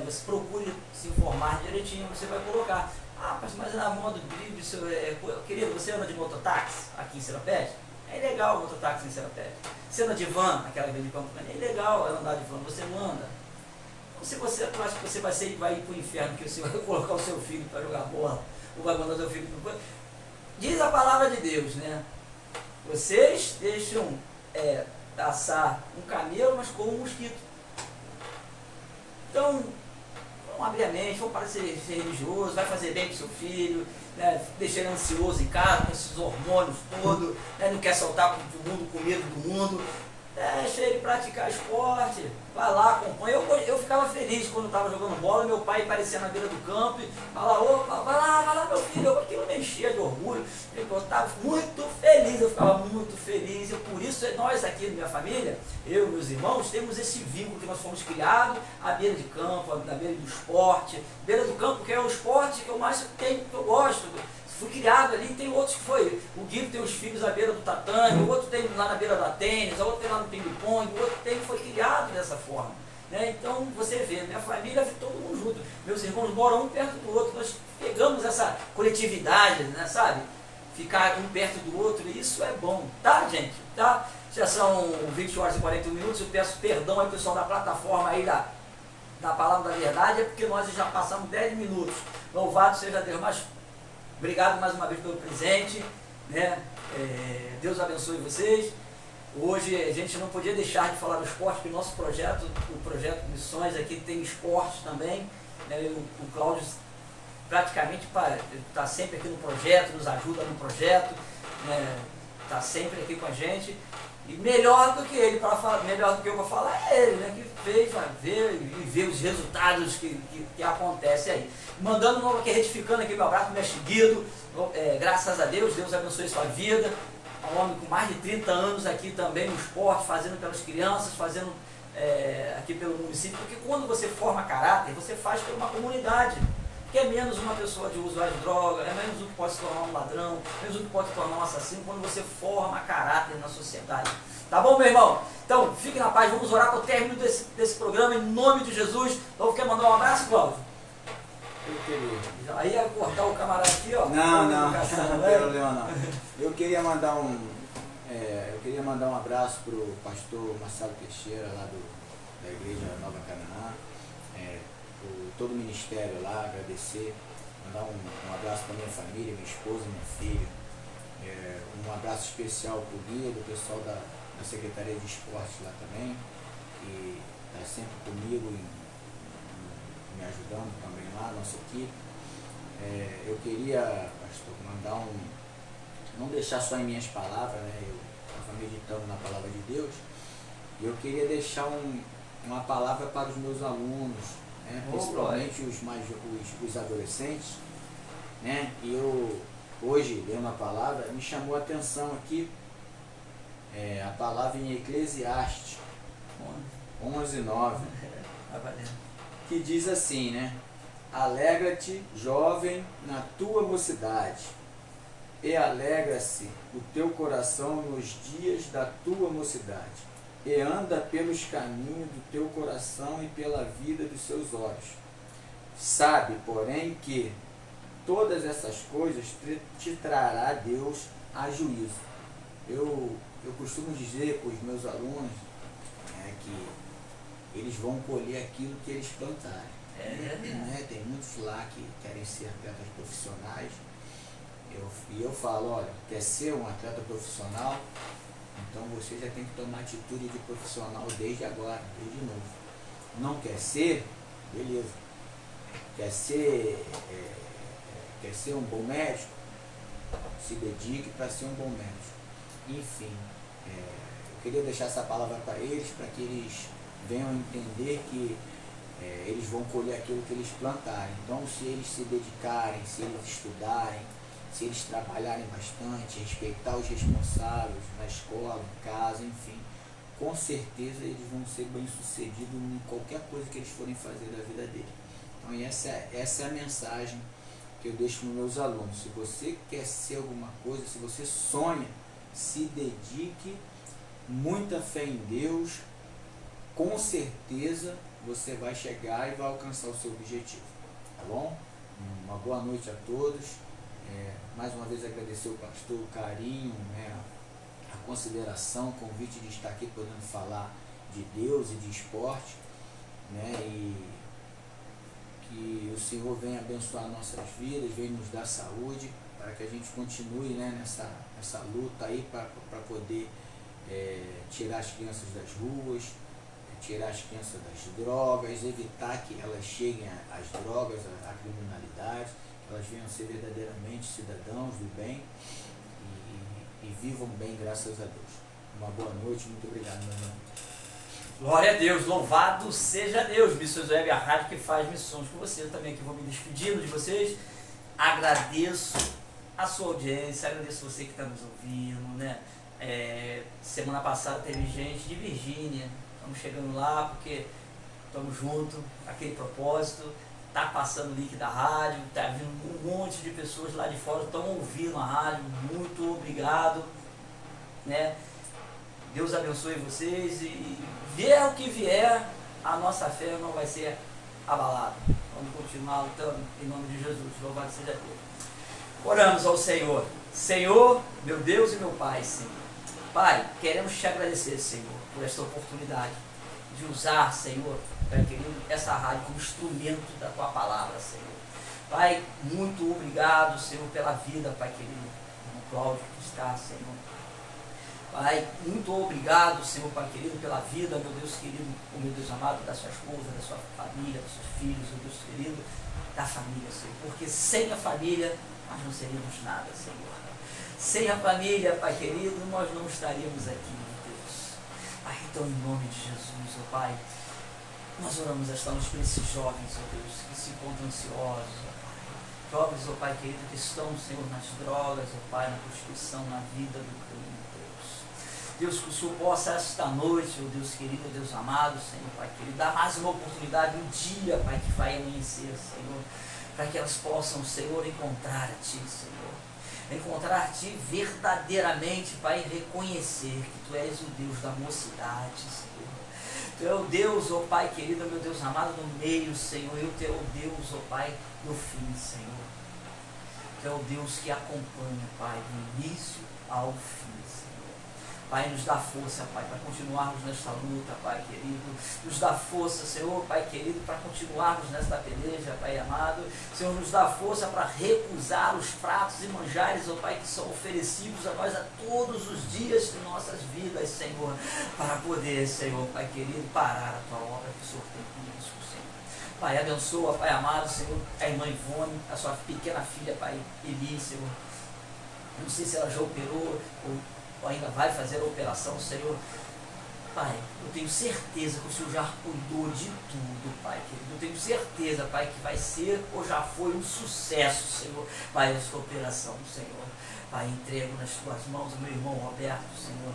você procure se informar direitinho, você vai colocar. Mas na mão do drible, querido, você anda de mototáxi aqui em Seropédica? É legal o mototáxi em Seropédica. Você anda de van, aquela vez de campo, é legal ela andar de van, você não anda. Então, se você acha que você vai ir para o inferno, que você vai colocar o seu filho para jogar bola, ou vai mandar o seu filho para... Diz a palavra de Deus, né? Vocês deixam assar um camelo, mas com um mosquito. Então, vamos abrir a mente, vamos parar de ser religioso, vai fazer bem para o seu filho, né? Deixa ele ansioso em casa, com esses hormônios todos, né? Não quer soltar o mundo com medo do mundo. Deixa ele praticar esporte, vai lá, acompanha. Eu ficava feliz quando estava jogando bola, meu pai aparecia na beira do campo e falava, opa, vai lá meu filho, aquilo me enchia de orgulho. Eu estava muito feliz, eu ficava muito feliz, e por isso nós aqui na minha família, eu e meus irmãos, temos esse vínculo que nós fomos criados à beira de campo, na beira do esporte, beira do campo que é o esporte que eu mais tenho, que eu gosto. Fui criado ali, tem outros que foi, o Guido tem os filhos à beira do tatame, o outro tem lá na beira da tênis, o outro tem lá no ping-pong, o outro foi criado dessa forma. Né? Então você vê, minha família, todo mundo junto, meus irmãos moram um perto do outro, nós pegamos essa coletividade, né, sabe? Ficar um perto do outro, e isso é bom, tá, gente? Tá? Já são 20 horas e 41 minutos, eu peço perdão aí, pessoal da plataforma aí da Palavra da Verdade, é porque nós já passamos 10 minutos. Louvado seja Deus, mas obrigado mais uma vez pelo presente, né? Deus abençoe vocês. Hoje a gente não podia deixar de falar do esporte, porque o nosso projeto, o projeto Missões aqui tem esporte também, né? O Cláudio praticamente está sempre aqui no projeto, nos ajuda no projeto, está sempre aqui com a gente. E melhor do que ele, melhor do que eu para falar, é ele, né? Que fez, vai ver e ver os resultados que acontecem aí. Mandando novo aqui, retificando aqui meu abraço, mestre Guido, graças a Deus, Deus abençoe sua vida. Um homem com mais de 30 anos aqui também no esporte, fazendo pelas crianças, fazendo aqui pelo município, porque quando você forma caráter, você faz por uma comunidade. Que é menos uma pessoa de usuário de droga, é menos um que pode se tornar um ladrão, menos um que pode se tornar um assassino, quando você forma caráter na sociedade. Tá bom, meu irmão? Então, fique na paz, vamos orar para o término desse programa, em nome de Jesus. Então, quer mandar um abraço, Cláudio? Eu queria. Aí ia cortar o camarada aqui, ó. Não tem problema não. Eu queria mandar um abraço para o pastor Marcelo Teixeira, lá da Igreja Nova Canaã. Todo o ministério lá, agradecer, mandar um abraço para minha família, minha esposa, minha filha, um abraço especial para o Guido, o pessoal da Secretaria de Esportes lá também, que está sempre comigo me ajudando também lá, nossa equipe. Eu queria, pastor, mandar não deixar só em minhas palavras, né? Eu estava meditando na palavra de Deus, e eu queria deixar uma palavra para os meus alunos, principalmente os adolescentes, né? E eu, hoje, lendo a palavra, me chamou a atenção aqui, a palavra em Eclesiastes 11:9, que diz assim, né? Alegra-te, jovem, na tua mocidade, e alegra-se o teu coração nos dias da tua mocidade. E anda pelos caminhos do teu coração e pela vida dos seus olhos. Sabe, porém, que todas essas coisas te trará Deus a juízo. Eu costumo dizer para os meus alunos que eles vão colher aquilo que eles plantarem. Tem muitos lá que querem ser atletas profissionais. E eu falo, olha, quer ser um atleta profissional? Então você já tem que tomar atitude de profissional desde agora, desde novo. Não quer ser? Beleza. Quer ser um bom médico? Se dedique para ser um bom médico. Enfim, eu queria deixar essa palavra para eles, para que eles venham entender que eles vão colher aquilo que eles plantarem. Então, se eles se dedicarem, se eles estudarem, se eles trabalharem bastante, respeitar os responsáveis na escola, em casa, enfim, com certeza eles vão ser bem-sucedidos em qualquer coisa que eles forem fazer da vida deles. Então essa é a mensagem que eu deixo para os meus alunos. Se você quer ser alguma coisa, se você sonha, se dedique, muita fé em Deus, com certeza você vai chegar e vai alcançar o seu objetivo. Tá bom? Uma boa noite a todos. Mais uma vez agradecer ao pastor o carinho, a consideração, o convite de estar aqui podendo falar de Deus e de esporte, né? E que o Senhor venha abençoar nossas vidas, venha nos dar saúde, para que a gente continue, né, nessa luta aí para poder tirar as crianças das ruas, tirar as crianças das drogas, evitar que elas cheguem às drogas, à criminalidade, que elas venham ser verdadeiramente cidadãos do bem e vivam bem, graças a Deus. Uma boa noite, muito obrigado, meu irmão. Glória a Deus, louvado seja Deus. Missões Web, a rádio que faz missões com você. Eu também aqui vou me despedindo de vocês. Agradeço a sua audiência, agradeço você que está nos ouvindo, né? Semana passada teve gente de Virgínia. Estamos chegando lá porque estamos juntos, aquele propósito. Está passando o link da rádio, está vindo um monte de pessoas lá de fora, estão ouvindo a rádio. Muito obrigado, né? Deus abençoe vocês e vier o que vier, a nossa fé não vai ser abalada. Vamos continuar lutando em nome de Jesus. Louvado seja Deus. Oramos ao Senhor. Senhor, meu Deus e meu Pai, Senhor. Pai, queremos te agradecer, Senhor, por esta oportunidade de usar, Senhor, Pai querido, essa rádio como instrumento da Tua palavra, Senhor. Pai, muito obrigado, Senhor, pela vida, Pai querido, no Cláudio que está, Senhor. Pai, muito obrigado, Senhor, Pai querido, pela vida, meu Deus querido, o meu Deus amado, da sua esposa, da sua família, dos seus filhos, meu Deus querido, da família, Senhor. Porque sem a família, nós não seríamos nada, Senhor. Sem a família, Pai querido, nós não estaríamos aqui, meu Deus. Pai, então, em nome de Jesus, ó Pai, nós oramos esta noite por esses jovens, ó Deus, que se encontram ansiosos, ó Pai. Jovens, ó Pai querido, que estão, Senhor, nas drogas, ó Pai, na prostituição, na vida do crime, Deus. Deus, que o Senhor possa esta noite, ó Deus querido, ó Deus amado, Senhor, Pai querido, dar mais uma oportunidade, um dia, Pai, que vai amanhecer, Senhor, para que elas possam, Senhor, encontrar a Ti, Senhor. Encontrar-te verdadeiramente, Pai, e reconhecer que Tu és o Deus da mocidade, Senhor. Tu é o Deus, ó Pai querido, meu Deus amado, no meio, Senhor. E Tu é o Deus, ó Pai, no fim, Senhor. Tu é o Deus que acompanha, Pai, do início ao fim, Senhor. Pai, nos dá força, Pai, para continuarmos nesta luta, Pai querido. Nos dá força, Senhor, Pai querido, para continuarmos nesta peleja, Pai amado. Senhor, nos dá força para recusar os pratos e manjares, ó Pai, que são oferecidos a nós a todos os dias de nossas vidas, Senhor. Para poder, Senhor, Pai querido, parar a Tua obra que o Senhor tem conosco, Senhor. Pai, abençoa, Pai amado, Senhor, a irmã Ivone, a sua pequena filha, Pai Eli, Senhor. Não sei se ela já operou ou ainda vai fazer a operação, Senhor. Pai, eu tenho certeza que o Senhor já cuidou de tudo, Pai querido. Eu tenho certeza, Pai, que vai ser ou já foi um sucesso, Senhor, Pai, esta operação, Senhor. Pai, entrego nas Tuas mãos o meu irmão Roberto, Senhor.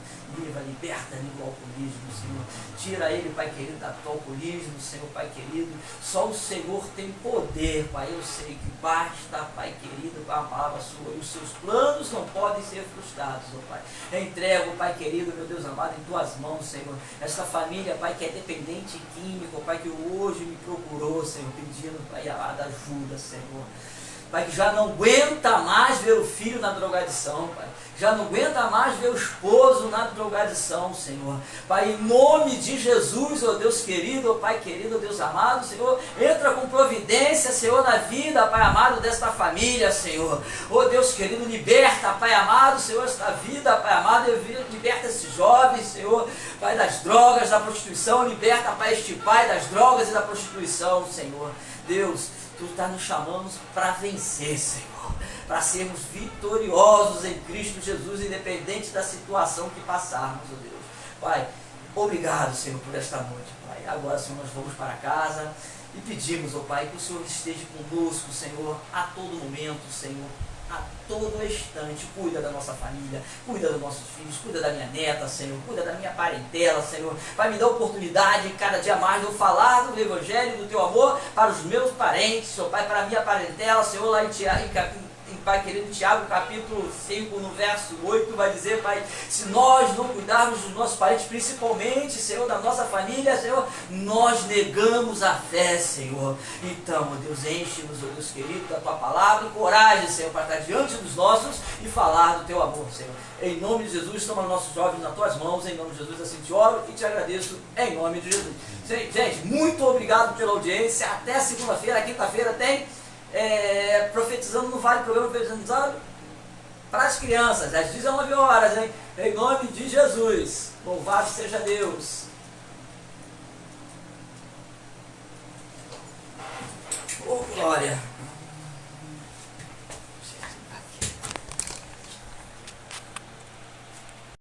Liberta ele do alcoolismo, Senhor. Tira ele, Pai querido, do alcoolismo, Senhor, Pai querido. Só o Senhor tem poder, Pai. Eu sei que basta, Pai querido, com a palavra Sua. E os Seus planos não podem ser frustrados, ó Pai. Entrego, Pai querido, meu Deus amado, em Tuas mãos, Senhor. Esta família, Pai, que é dependente químico, Pai, que hoje me procurou, Senhor, pedindo, Pai, ajuda, Senhor. Pai, que já não aguenta mais ver o filho na drogadição, Pai. Já não aguenta mais ver o esposo na drogadição, Senhor. Pai, em nome de Jesus, ó Deus querido, ó Pai querido, ó Deus amado, Senhor, entra com providência, Senhor, na vida, Pai amado, desta família, Senhor. Ó Deus querido, liberta, Pai amado, Senhor, esta vida, Pai amado, liberta esses jovens, Senhor, Pai, das drogas, da prostituição, liberta, Pai, este Pai das drogas e da prostituição, Senhor. Deus, Tu está nos chamando para vencer, Senhor, para sermos vitoriosos em Cristo Jesus, independente da situação que passarmos, ó Deus. Pai, obrigado, Senhor, por esta noite, Pai. Agora, Senhor, nós vamos para casa e pedimos, ó Pai, que o Senhor esteja conosco, Senhor, a todo momento, Senhor, a todo instante. Cuida da nossa família, cuida dos nossos filhos, cuida da minha neta, Senhor, cuida da minha parentela, Senhor. Vai me dar oportunidade cada dia mais de eu falar do Evangelho, do Teu amor para os meus parentes, ó Pai, para a minha parentela, Senhor, lá em Pai querido, Tiago capítulo 5, no verso 8, vai dizer, Pai, se nós não cuidarmos dos nossos parentes, principalmente, Senhor, da nossa família, Senhor, nós negamos a fé, Senhor. Então, ó Deus, enche-nos, ó Deus querido, da Tua palavra e coragem, Senhor, para estar diante dos nossos e falar do Teu amor, Senhor. Em nome de Jesus, toma nossos jovens nas Tuas mãos, em nome de Jesus, assim te oro e te agradeço, em nome de Jesus. Gente, muito obrigado pela audiência, até segunda-feira, quinta-feira tem Profetizando no Vale, programa Profetizando para as crianças, às 19 horas, hein? Em nome de Jesus, louvado seja Deus. Oh, glória.